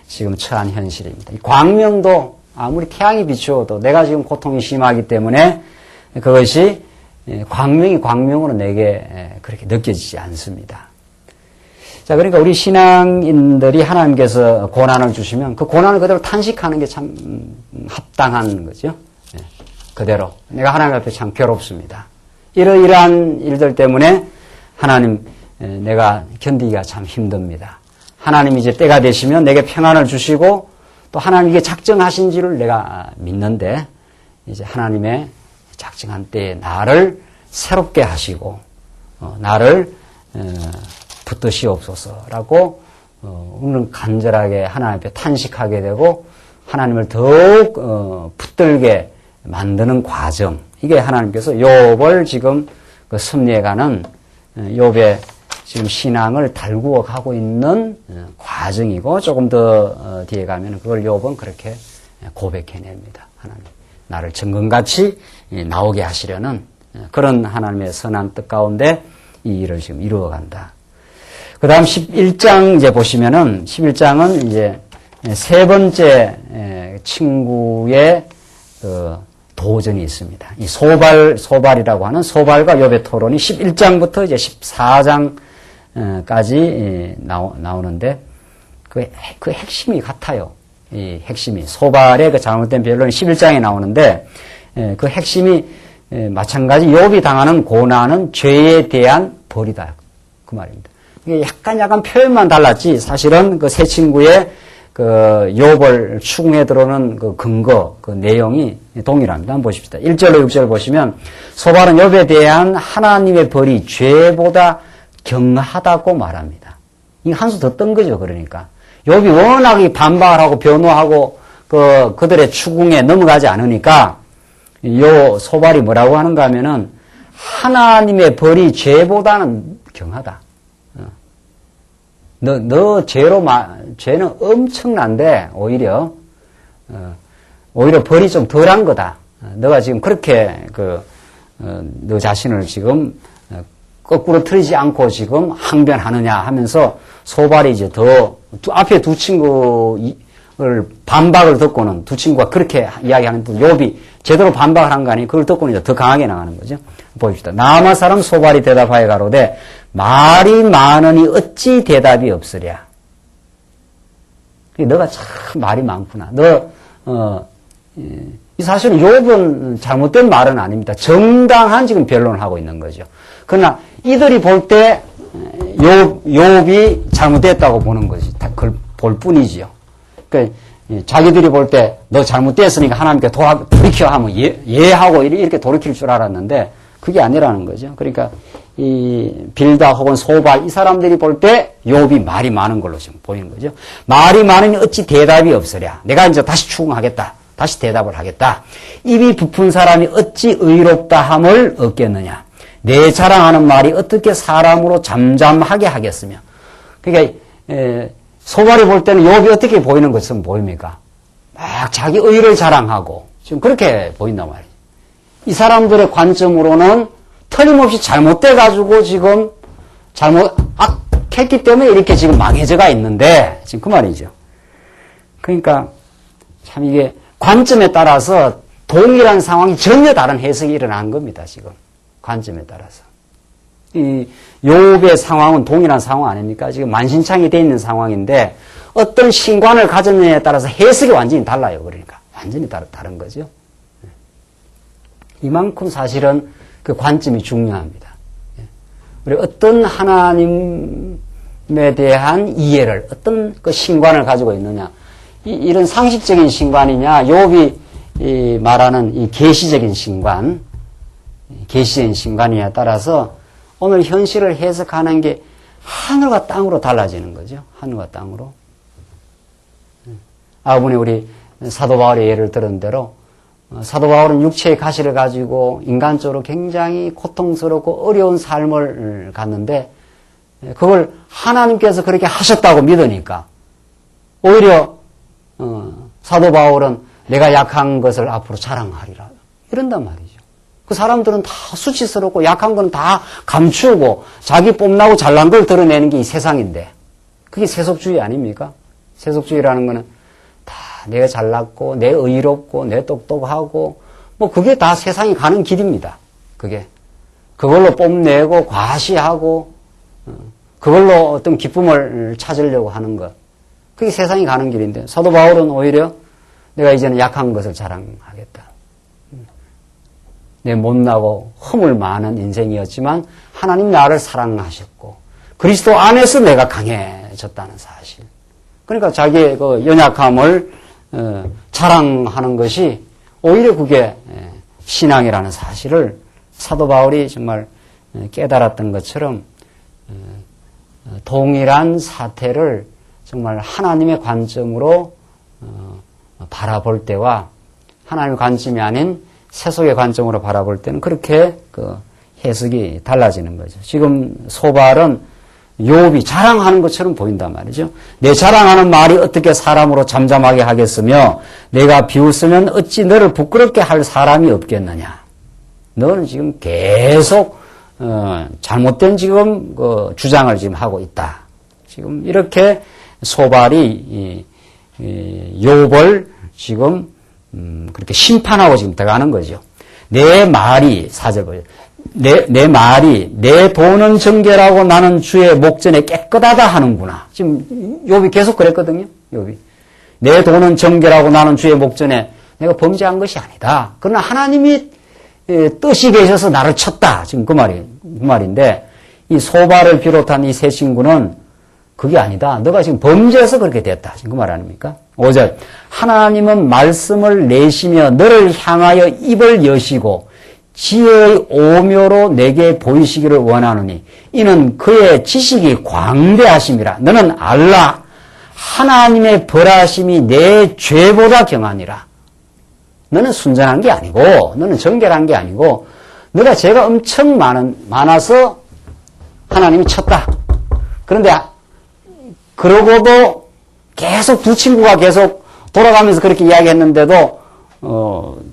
지금 처한 현실입니다. 이 광명도 아무리 태양이 비추어도 내가 지금 고통이 심하기 때문에 그것이 광명이 광명으로 내게 그렇게 느껴지지 않습니다. 자, 그러니까 우리 신앙인들이 하나님께서 고난을 주시면 그 고난을 그대로 탄식하는 게 참 합당한 거죠. 그대로. 내가 하나님 앞에 참 괴롭습니다. 이러이러한 일들 때문에 하나님, 내가 견디기가 참 힘듭니다. 하나님 이제 때가 되시면 내게 평안을 주시고 또 하나님 이게 작정하신지를 내가 믿는데 이제 하나님의 작정한 때에 나를 새롭게 하시고 나를 붙드시옵소서라고 우리는 간절하게 하나님 앞에 탄식하게 되고 하나님을 더욱 붙들게 만드는 과정. 이게 하나님께서 욥을 지금 그 섭리해가는 욥의 지금 신앙을 달구어 가고 있는 과정이고 조금 더 뒤에 가면 그걸 욥은 그렇게 고백해냅니다. 하나님 나를 정금같이 나오게 하시려는 그런 하나님의 선한 뜻 가운데 이 일을 지금 이루어간다. 그 다음 11장 이제 보시면은 11장은 이제 세 번째 친구의 그 도전이 있습니다. 이 소발이라고 하는 소발과 욥의 토론이 11장부터 이제 14장까지 나오는데 그 핵심이 같아요. 이 핵심이 소발의 그 잘못된 변론이 11장에 나오는데 그 핵심이 마찬가지 욥이 당하는 고난은 죄에 대한 벌이다. 그 말입니다. 이게 약간 표현만 달랐지 사실은 그 세 친구의 그 그 욥을 추궁해 들어오는 그 근거, 그 내용이 동일합니다. 한번 보십시다. 1절로 6절 보시면 소발은 욥에 대한 하나님의 벌이 죄보다 경하다고 말합니다. 이 한 수 더 뜬 거죠. 그러니까 욥이 워낙 반박을 하고 변호하고 그들의 추궁에 넘어가지 않으니까 요 소발이 뭐라고 하는가 하면은 하나님의 벌이 죄보다는 경하다. 너 죄는 엄청난데 오히려 벌이 좀 덜한 거다. 너가 지금 그렇게 너 자신을 지금 거꾸로 틀리지 않고 지금 항변하느냐 하면서 소발이 이제 앞에 두 친구를 반박을 듣고는 두 친구가 그렇게 이야기하는데 욥이 제대로 반박을 한 거 아니에요. 그걸 듣고는 이제 더 강하게 나가는 거죠. 보십시다. 나아만 사람 소발이 대답하여 가로되 말이 많으니 어찌 대답이 없으랴. 너가 참 말이 많구나. 이 사실은 욥은 잘못된 말은 아닙니다. 정당한 지금 변론을 하고 있는 거죠. 그러나 이들이 볼 때 욥이 잘못됐다고 보는 것이 그걸 볼 뿐이지요. 그러니까 자기들이 볼 때 너 잘못됐으니까 하나님께 돌이켜 하면 예하고 이렇게 돌이킬 줄 알았는데 그게 아니라는 거죠. 그러니까 이 빌다 혹은 소발 이 사람들이 볼 때 욥이 말이 많은 걸로 지금 보이는 거죠. 말이 많으니 어찌 대답이 없으랴. 내가 이제 다시 추궁하겠다. 다시 대답을 하겠다. 입이 부푼 사람이 어찌 의롭다 함을 얻겠느냐. 내 자랑하는 말이 어떻게 사람으로 잠잠하게 하겠으며. 그러니까 소발이 볼 때는 욥이 어떻게 보이는 것처럼 보입니까? 막 자기 의를 자랑하고 지금 그렇게 보인단 말이에요. 이 사람들의 관점으로는 틀림없이 잘못돼가지고 지금 악했기 때문에 이렇게 지금 망해져가 있는데 지금 그 말이죠. 그러니까 참 이게 관점에 따라서 동일한 상황이 전혀 다른 해석이 일어난 겁니다. 지금 관점에 따라서 이 욥의 상황은 동일한 상황 아닙니까? 지금 만신창이 돼 있는 상황인데 어떤 신관을 가졌느냐에 따라서 해석이 완전히 달라요. 그러니까 완전히 다른 거죠. 이만큼 사실은 그 관점이 중요합니다. 우리 어떤 하나님에 대한 이해를 어떤 그 신관을 가지고 있느냐 이런 상식적인 신관이냐 욥이 말하는 이 계시적인 신관 계시적인 신관이냐에 따라서 오늘 현실을 해석하는 게 하늘과 땅으로 달라지는 거죠. 하늘과 땅으로. 아버님 우리 사도 바울의 예를 들은 대로 사도 바울은 육체의 가시를 가지고 인간적으로 굉장히 고통스럽고 어려운 삶을 갔는데 그걸 하나님께서 그렇게 하셨다고 믿으니까 오히려 사도 바울은 내가 약한 것을 앞으로 자랑하리라 이런단 말이죠. 그 사람들은 다 수치스럽고 약한 건 다 감추고 자기 뽐나고 잘난 걸 드러내는 게 이 세상인데 그게 세속주의 아닙니까? 세속주의라는 거는 다 내가 잘났고 내 의롭고 내 똑똑하고 뭐 그게 다 세상이 가는 길입니다. 그걸로 뽐내고 과시하고 그걸로 어떤 기쁨을 찾으려고 하는 것 그게 세상이 가는 길인데 사도 바울은 오히려 내가 이제는 약한 것을 자랑하겠다. 내 못나고 허물 많은 인생이었지만 하나님 나를 사랑하셨고 그리스도 안에서 내가 강해졌다는 사실. 그러니까 자기의 그 연약함을 자랑하는 것이 오히려 그게 신앙이라는 사실을 사도 바울이 정말 깨달았던 것처럼 동일한 사태를 정말 하나님의 관점으로 바라볼 때와 하나님의 관점이 아닌 세속의 관점으로 바라볼 때는 그렇게 그 해석이 달라지는 거죠. 지금 소발은 욥이 자랑하는 것처럼 보인단 말이죠. 내 자랑하는 말이 어떻게 사람으로 잠잠하게 하겠으며 내가 비웃으면 어찌 너를 부끄럽게 할 사람이 없겠느냐. 너는 지금 계속 잘못된 지금 그 주장을 지금 하고 있다. 지금 이렇게 소발이 욥을 지금 그렇게 심판하고 지금 들어가는 거죠. 내 말이 사절 보죠. 내 말이 내 돈은 정결하고 나는 주의 목전에 깨끗하다 하는구나. 지금 욥이 계속 그랬거든요. 욥이 내 돈은 정결하고 나는 주의 목전에 내가 범죄한 것이 아니다. 그러나 하나님이 뜻이 계셔서 나를 쳤다. 지금 그 말인데 이 소발을 비롯한 이 세 친구는 그게 아니다. 너가 지금 범죄해서 그렇게 됐다. 지금 그 말 아닙니까? 5절. 하나님은 말씀을 내시며 너를 향하여 입을 여시고 지혜의 오묘로 내게 보이시기를 원하노니 이는 그의 지식이 광대하심이라. 너는 알라. 하나님의 벌하심이 내 죄보다 경하니라. 너는 순전한 게 아니고 너는 정결한 게 아니고 너가 죄가 엄청 많아서 하나님이 쳤다. 그런데 그러고도 계속 두 친구가 계속 돌아가면서 그렇게 이야기했는데도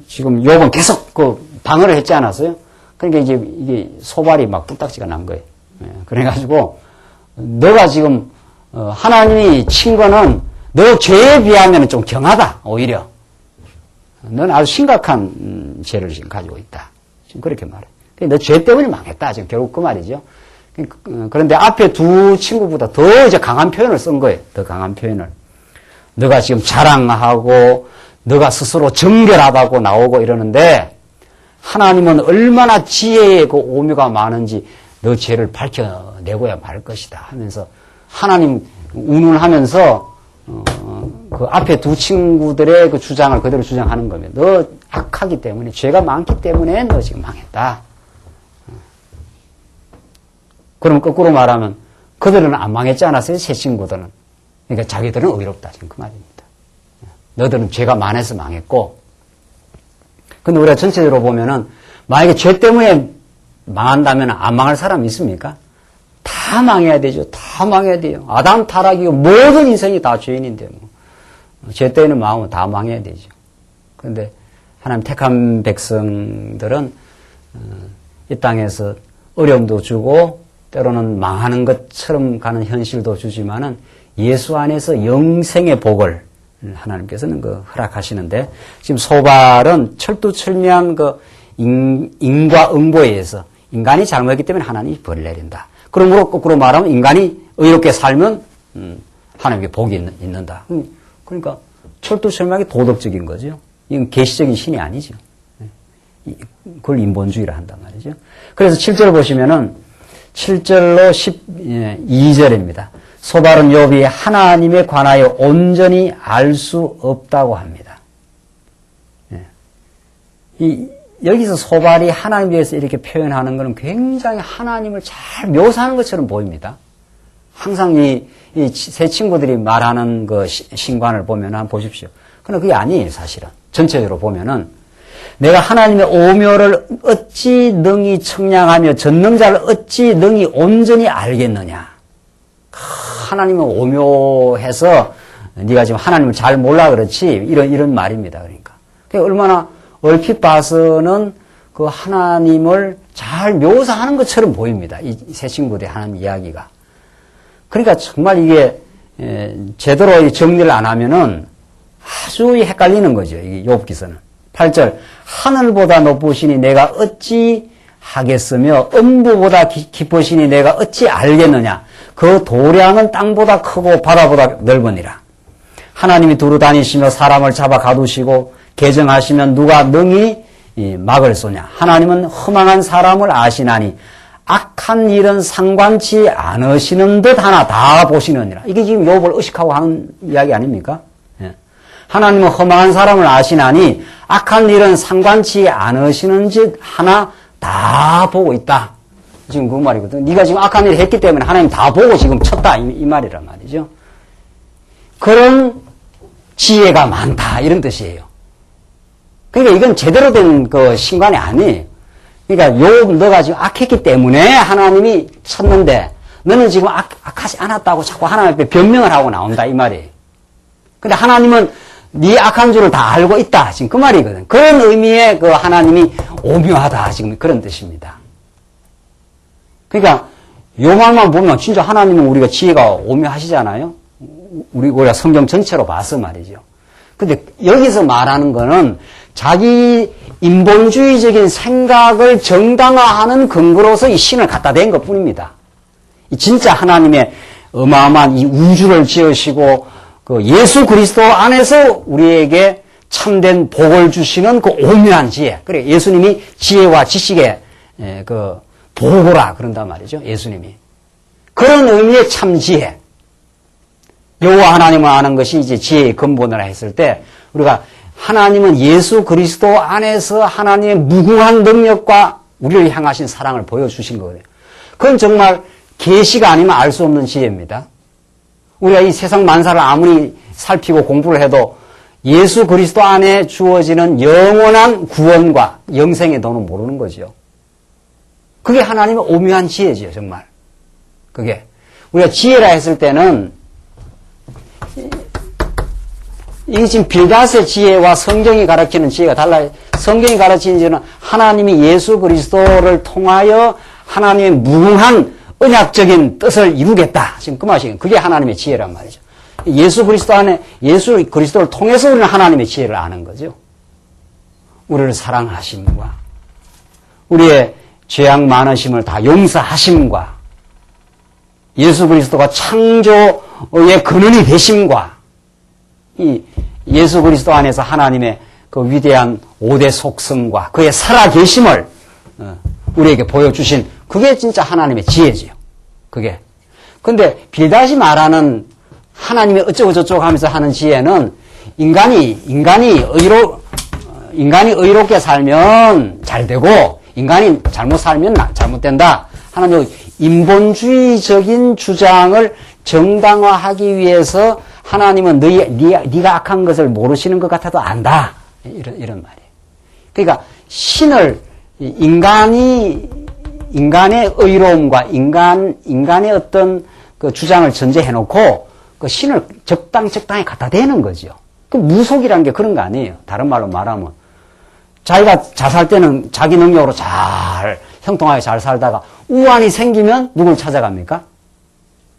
지금 욥은 계속 그 방어를 했지 않았어요? 그러니까 이제 이게 소발이 막 뚝딱지가 난 거예요. 그래가지고 너가 지금 하나님이 친 거는 너 죄에 비하면 좀 경하다. 오히려 너는 아주 심각한 죄를 지금 가지고 있다. 지금 그렇게 말해. 너 죄 때문에 망했다. 지금 결국 그 말이죠. 그런데 앞에 두 친구보다 더 이제 강한 표현을 쓴 거예요. 더 강한 표현을. 너가 지금 자랑하고, 너가 스스로 정결하다고 나오고 이러는데, 하나님은 얼마나 지혜의 그 오묘가 많은지 너 죄를 밝혀내고야 말 것이다 하면서 하나님 운운하면서, 그 앞에 두 친구들의 그 주장을 그대로 주장하는 거면 너 악하기 때문에, 죄가 많기 때문에 너 지금 망했다. 그럼 거꾸로 말하면 그들은 안 망했지 않았어요? 새 친구들은. 그러니까 자기들은 의롭다. 지금 그 말입니다. 너들은 죄가 많아서 망했고. 근데 우리가 전체적으로 보면은 만약에 죄 때문에 망한다면 안 망할 사람이 있습니까? 다 망해야 되죠. 다 망해야 돼요. 아담 타락이고 모든 인생이 다 죄인인데 뭐. 죄 때문에 망하면 다 망해야 되죠. 그런데 하나님 택한 백성들은 이 땅에서 어려움도 주고 때로는 망하는 것처럼 가는 현실도 주지만은 예수 안에서 영생의 복을 하나님께서는 그 허락하시는데 지금 소발은 철두철미한 그 인과응보에 의해서 인간이 잘못했기 때문에 하나님이 벌을 내린다. 그러므로 거꾸로 말하면 인간이 의롭게 살면 하나님께 복이 있는다. 그러니까 철두철미하게 도덕적인 거죠. 이건 계시적인 신이 아니죠. 그걸 인본주의라 한단 말이죠. 그래서 7절 보시면은 7절로 12절입니다. 소발은 욥이 하나님에 관하여 온전히 알 수 없다고 합니다. 여기서 소발이 하나님에 대해서 이렇게 표현하는 것은 굉장히 하나님을 잘 묘사하는 것처럼 보입니다. 항상 이 세 친구들이 말하는 그 신관을 보면 한번 보십시오. 그러나 그게 아니에요, 사실은. 전체적으로 보면은 내가 하나님의 오묘를 어찌 능히 청량하며 전능자를 어찌 능히 온전히 알겠느냐. 하나님은 오묘해서 네가 지금 하나님을 잘 몰라 그렇지 이런 말입니다. 그러니까 얼마나 얼핏 봐서는 그 하나님을 잘 묘사하는 것처럼 보입니다. 이 세 친구들의 하나님 이야기가. 그러니까 정말 이게 제대로 정리를 안 하면은 아주 헷갈리는 거죠. 이 욥기서는. 8절 하늘보다 높으시니 내가 어찌 하겠으며 음부보다 깊으시니 내가 어찌 알겠느냐. 그 도량은 땅보다 크고 바다보다 넓으니라. 하나님이 두루 다니시며 사람을 잡아 가두시고 개정하시면 누가 능히 막을 쏘냐. 하나님은 허망한 사람을 아시나니 악한 일은 상관치 않으시는 듯 하나 다 보시느니라. 이게 지금 욥을 의식하고 하는 이야기 아닙니까? 하나님은 허망한 사람을 아시나니 악한 일은 상관치 않으시는 듯 하나 다 보고 있다. 지금 그 말이거든. 네가 지금 악한 일을 했기 때문에 하나님 다 보고 지금 쳤다. 이 말이란 말이죠. 그런 지혜가 많다. 이런 뜻이에요. 그러니까 이건 제대로 된 그 신관이 아니에요. 그러니까 너가 지금 악했기 때문에 하나님이 쳤는데 너는 지금 악하지 않았다고 자꾸 하나님 앞에 변명을 하고 나온다. 이 말이에요. 근데 하나님은 네 악한 줄을 다 알고 있다. 지금 그 말이거든. 그런 의미의 그 하나님이 오묘하다. 지금 그런 뜻입니다. 그러니까 요 말만 보면 진짜 하나님은 우리가 지혜가 오묘하시잖아요. 우리가 성경 전체로 봐서 말이죠. 근데 여기서 말하는 거는 자기 인본주의적인 생각을 정당화하는 근거로서 이 신을 갖다 댄 것 뿐입니다. 진짜 하나님의 어마어마한 이 우주를 지으시고 그 예수 그리스도 안에서 우리에게 참된 복을 주시는 그 오묘한 지혜. 그래 예수님이 지혜와 지식의 그 보고라 그런단 말이죠. 예수님이. 그런 의미의 참 지혜. 여호와 하나님을 아는 것이 이제 지혜의 근본이라 했을 때 우리가 하나님은 예수 그리스도 안에서 하나님의 무궁한 능력과 우리를 향하신 사랑을 보여주신 거거든요. 그건 정말 계시가 아니면 알 수 없는 지혜입니다. 우리가 이 세상 만사를 아무리 살피고 공부를 해도 예수 그리스도 안에 주어지는 영원한 구원과 영생의 도는 모르는 거죠. 그게 하나님의 오묘한 지혜지요, 정말. 그게. 우리가 지혜라 했을 때는 이게 지금 빌닷의 지혜와 성경이 가르치는 지혜가 달라요. 성경이 가르치는 지혜는 하나님이 예수 그리스도를 통하여 하나님의 무궁한 언약적인 뜻을 이루겠다. 지금 그 말이에요. 그게 하나님의 지혜란 말이죠. 예수 그리스도 안에, 예수 그리스도를 통해서 우리는 하나님의 지혜를 아는 거죠. 우리를 사랑하심과, 우리의 죄악 많으심을 다 용서하심과, 예수 그리스도가 창조의 근원이 되심과, 이 예수 그리스도 안에서 하나님의 그 위대한 5대 속성과 그의 살아계심을 우리에게 보여주신 그게 진짜 하나님의 지혜지요. 그게. 근데 빌닷이 말하는 하나님의 어쩌고 저쩌고 하면서 하는 지혜는 인간이 의롭게 살면 잘 되고 인간이 잘못 살면 잘못된다. 하나님의 인본주의적인 주장을 정당화하기 위해서 하나님은 네가 악한 것을 모르시는 것 같아도 안다. 이런 말이에요. 그러니까 신을 인간의 의로움과 인간의 어떤 그 주장을 전제해놓고 그 신을 적당히 갖다 대는 거죠. 그 무속이라는 게 그런 거 아니에요. 다른 말로 말하면 자기가 잘 살 때는 자기 능력으로 잘 형통하게 잘 살다가 우환이 생기면 누굴 찾아갑니까?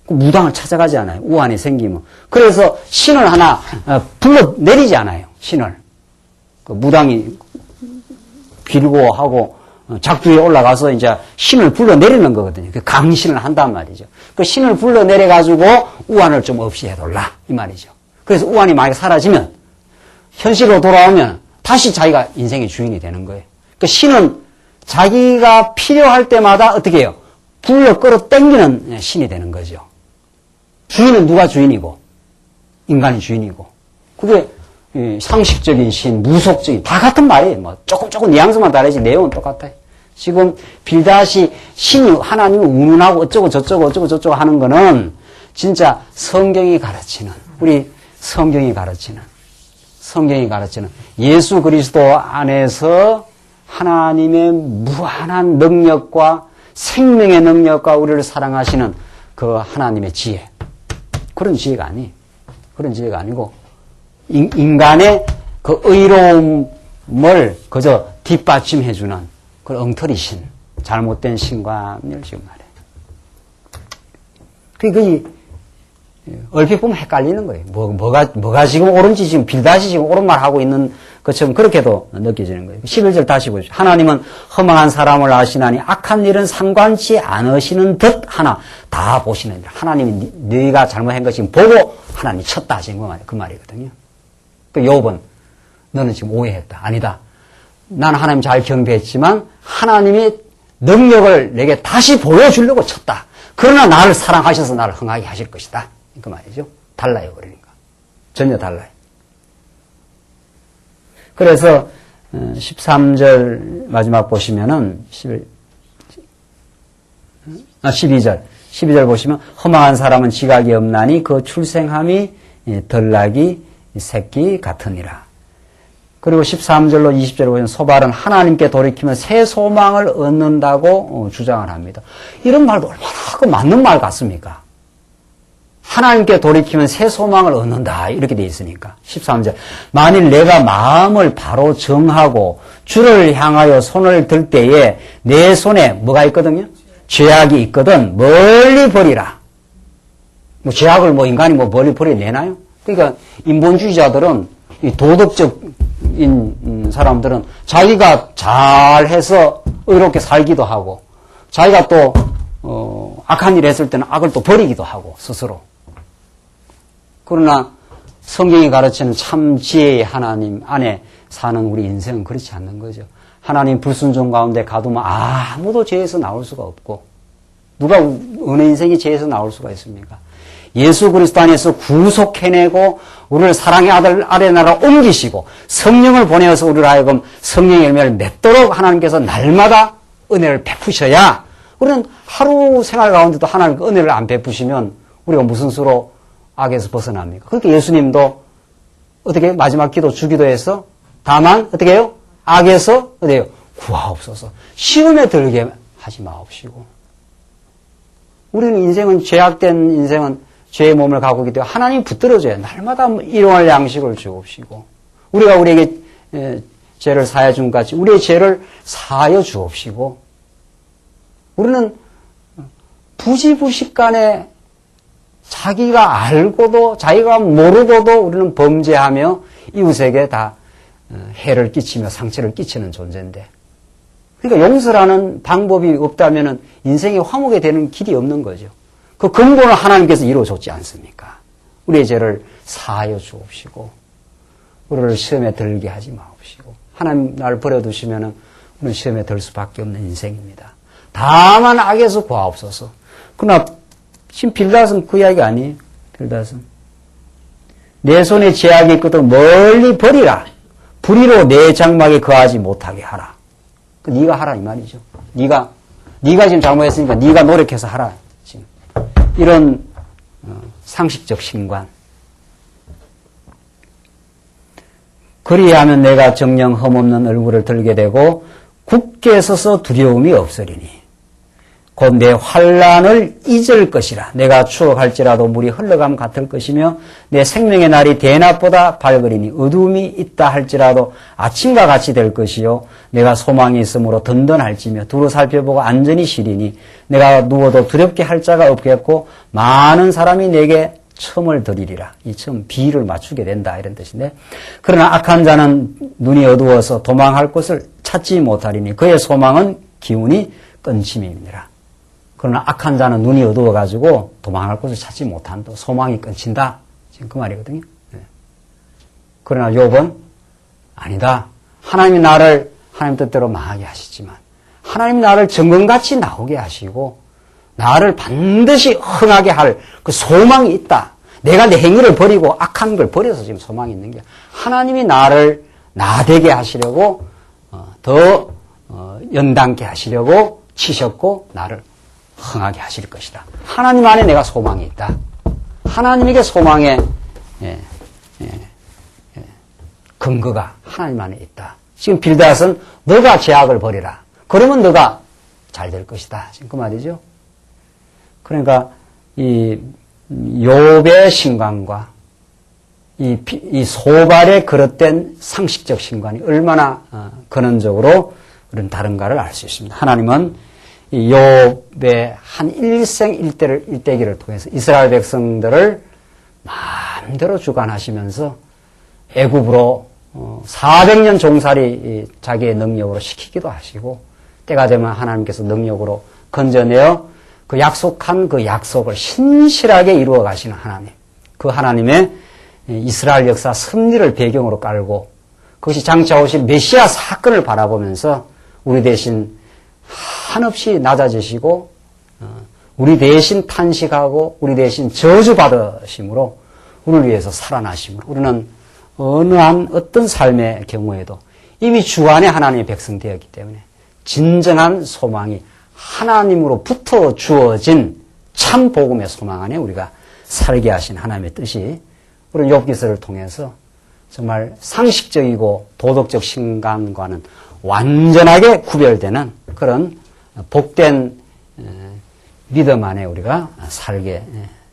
그 무당을 찾아가지 않아요. 우환이 생기면. 그래서 신을 하나 불러 내리지 않아요. 신을. 그 무당이 빌고 하고 작두에 올라가서 이제 신을 불러 내리는 거거든요. 그 강신을 한단 말이죠. 그 신을 불러 내려가지고 우환을 좀 없이 해둘라. 이 말이죠. 그래서 우환이 만약에 사라지면 현실로 돌아오면 다시 자기가 인생의 주인이 되는 거예요. 그 신은 자기가 필요할 때마다 어떻게 해요? 불러 끌어 당기는 신이 되는 거죠. 주인은 누가 주인이고? 인간이 주인이고. 그게 상식적인 신, 무속적인, 다 같은 말이에요. 뭐 조금 뉘앙스만 다르지 내용은 똑같아요. 지금 빌닷이 신이 하나님을 운운하고 어쩌고 저쩌고 하는 거는 진짜 성경이 가르치는 예수 그리스도 안에서 하나님의 무한한 능력과 생명의 능력과 우리를 사랑하시는 그 하나님의 지혜. 그런 지혜가 아니에요. 그런 지혜가 아니고 인간의 그 의로움을 그저 뒷받침해주는 그 엉터리 신, 잘못된 신관을 지금 말해요. 그게 얼핏 보면 헷갈리는 거예요. 뭐가 지금 옳은지 지금 빌닷이 지금 옳은 말 하고 있는 것처럼 그렇게도 느껴지는 거예요. 11절 다시 보시죠. 하나님은 허망한 사람을 아시나니 악한 일은 상관치 않으시는 듯 하나 다 보시느니라. 하나님이 네가 잘못한 것 지금 보고 하나님이 쳤다 지금 그 말이거든요. 그 욥은 너는 지금 오해했다. 아니다. 나는 하나님 잘 경배했지만 하나님이 능력을 내게 다시 보여주려고 쳤다. 그러나 나를 사랑하셔서 나를 흥하게 하실 것이다. 그 말이죠. 달라요, 그러니까. 전혀 달라요. 그래서 13절 마지막 보시면은 12절 보시면 허망한 사람은 지각이 없나니 그 출생함이 덜나기 새끼 같으니라. 그리고 13절로 20절을 보면 소발은 하나님께 돌이키면 새 소망을 얻는다고 주장을 합니다. 이런 말도 얼마나 맞는 말 같습니까? 하나님께 돌이키면 새 소망을 얻는다. 이렇게 되어 있으니까. 13절. 만일 내가 마음을 바로 정하고 주를 향하여 손을 들 때에 내 손에 뭐가 있거든요? 죄악이 있거든. 멀리 버리라. 뭐 죄악을 인간이 멀리 버려내나요? 그러니까 인본주의자들은 이 도덕적인 사람들은 자기가 잘해서 의롭게 살기도 하고 자기가 또 악한 일 했을 때는 악을 또 버리기도 하고 스스로. 그러나 성경이 가르치는 참 지혜의 하나님 안에 사는 우리 인생은 그렇지 않는 거죠. 하나님 불순종 가운데 가두면 아무도 죄에서 나올 수가 없고 누가 어느 인생이 죄에서 나올 수가 있습니까? 예수 그리스도 안에서 구속해내고 우리를 사랑의 아들 아래 나라 옮기시고 성령을 보내어서 우리를 하여금 성령의 열매를 맺도록 하나님께서 날마다 은혜를 베푸셔야 우리는 하루 생활 가운데도 하나님 은혜를 안 베푸시면 우리가 무슨 수로 악에서 벗어납니까? 그러니까 예수님도 어떻게 마지막 기도 주기도해서 다만 어떻게 해요? 악에서 어떻게 해요? 구하옵소서. 시험에 들게 하지 마옵시고. 우리는 인생은 죄악된 인생은 죄의 몸을 갖고 있기 때문에 하나님이 붙들어줘야 날마다 일용할 양식을 주옵시고 우리가 우리에게 죄를 사하여 준 같이 우리의 죄를 사하여 주옵시고 우리는 부지부식간에 자기가 알고도 자기가 모르고도 우리는 범죄하며 이웃에게 다 해를 끼치며 상처를 끼치는 존재인데 그러니까 용서라는 방법이 없다면 인생의 화목에 되는 길이 없는 거죠. 그 근본을 하나님께서 이루어줬지 않습니까? 우리의 죄를 사하여 주옵시고 우리를 시험에 들게 하지 마옵시고 하나님 나를 버려두시면 우리는 시험에 들 수밖에 없는 인생입니다. 다만 악에서 구하옵소서. 그러나 지금 빌닷은 그 이야기 아니에요. 빌닷은 내 손에 죄악이 있거든 멀리 버리라. 불의로 내 장막에 거하지 못하게 하라. 네가 하라 이 말이죠. 네가 지금 잘못했으니까 네가 노력해서 하라. 지금 이런 상식적 신관. 그리하면 내가 정령 흠없는 얼굴을 들게 되고 굳게 서서 두려움이 없으리니 곧 내 환난을 잊을 것이라. 내가 추억할지라도 물이 흘러감 같을 것이며 내 생명의 날이 대낮보다 밝으리니 어두움이 있다 할지라도 아침과 같이 될 것이요 내가 소망이 있으므로 든든할지며 두루 살펴보고 안전히 쉬리니 내가 누워도 두렵게 할 자가 없겠고 많은 사람이 내게 첨을 드리리라. 이 첨 비를 맞추게 된다 이런 뜻인데 그러나 악한 자는 눈이 어두워서 도망할 곳을 찾지 못하리니 그의 소망은 기운이 끊김이니라. 그러나 악한 자는 눈이 어두워가지고 도망할 곳을 찾지 못한다. 소망이 끊친다. 지금 그 말이거든요. 네. 그러나 욥은 아니다. 하나님이 나를 하나님 뜻대로 망하게 하시지만 하나님이 나를 정금같이 나오게 하시고 나를 반드시 흥하게 할 그 소망이 있다. 내가 내 행위를 버리고 악한 걸 버려서 지금 소망이 있는 게 하나님이 나를 나되게 하시려고 더 연단케 하시려고 치셨고 나를 흥하게 하실 것이다. 하나님 안에 내가 소망이 있다. 하나님에게 소망의 근거가 하나님 안에 있다. 지금 빌닷은 너가 죄악을 버리라. 그러면 너가 잘 될 것이다. 지금 그 말이죠. 그러니까 이 욥의 신관과 이 소발에 그릇된 상식적 신관이 얼마나 근원적으로 우리는 다른가를 알 수 있습니다. 하나님은 이 욥의 한 일생일대기를 통해서 이스라엘 백성들을 마음대로 주관하시면서 애굽으로 400년 종살이 자기의 능력으로 시키기도 하시고 때가 되면 하나님께서 능력으로 건져내어 그 약속한 그 약속을 신실하게 이루어 가시는 하나님. 그 하나님의 이스라엘 역사 섭리를 배경으로 깔고 그것이 장차 오실 메시아 사건을 바라보면서 우리 대신 한없이 낮아지시고 우리 대신 탄식하고 우리 대신 저주받으심으로 우리를 위해서 살아나심으로 우리는 어느 한 어떤 삶의 경우에도 이미 주 안에 하나님의 백성 되었기 때문에 진정한 소망이 하나님으로부터 주어진 참 복음의 소망 안에 우리가 살게 하신 하나님의 뜻이 우리 욥기서를 통해서 정말 상식적이고 도덕적 신간과는 완전하게 구별되는 그런 복된 믿음 안에 우리가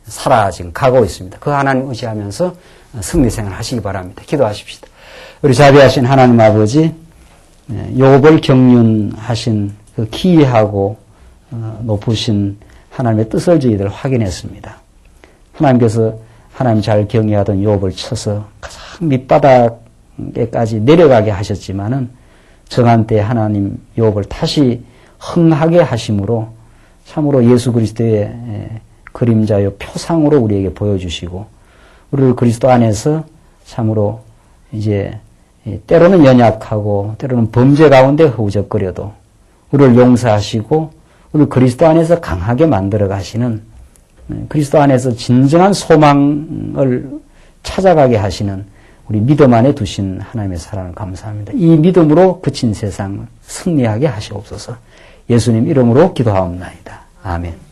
살아 지금 가고 있습니다. 그 하나님 의지하면서 승리생활 하시기 바랍니다. 기도하십시다. 우리 자비하신 하나님 아버지, 욥을 경륜하신 그 기이하고 높으신 하나님의 뜻을 저희들 확인했습니다. 하나님께서 하나님 잘 경외하던 욥을 쳐서 가장 밑바닥에까지 내려가게 하셨지만은 정한 때 하나님 욥을 다시 흥하게 하심으로 참으로 예수 그리스도의 그림자요 표상으로 우리에게 보여주시고 우리를 그리스도 안에서 참으로 이제 때로는 연약하고 때로는 범죄 가운데 허우적거려도 우리를 용서하시고 우리 그리스도 안에서 강하게 만들어 가시는 그리스도 안에서 진정한 소망을 찾아가게 하시는 우리 믿음 안에 두신 하나님의 사랑을 감사합니다. 이 믿음으로 그친 세상을 승리하게 하시옵소서. 예수님 이름으로 기도하옵나이다. 아멘.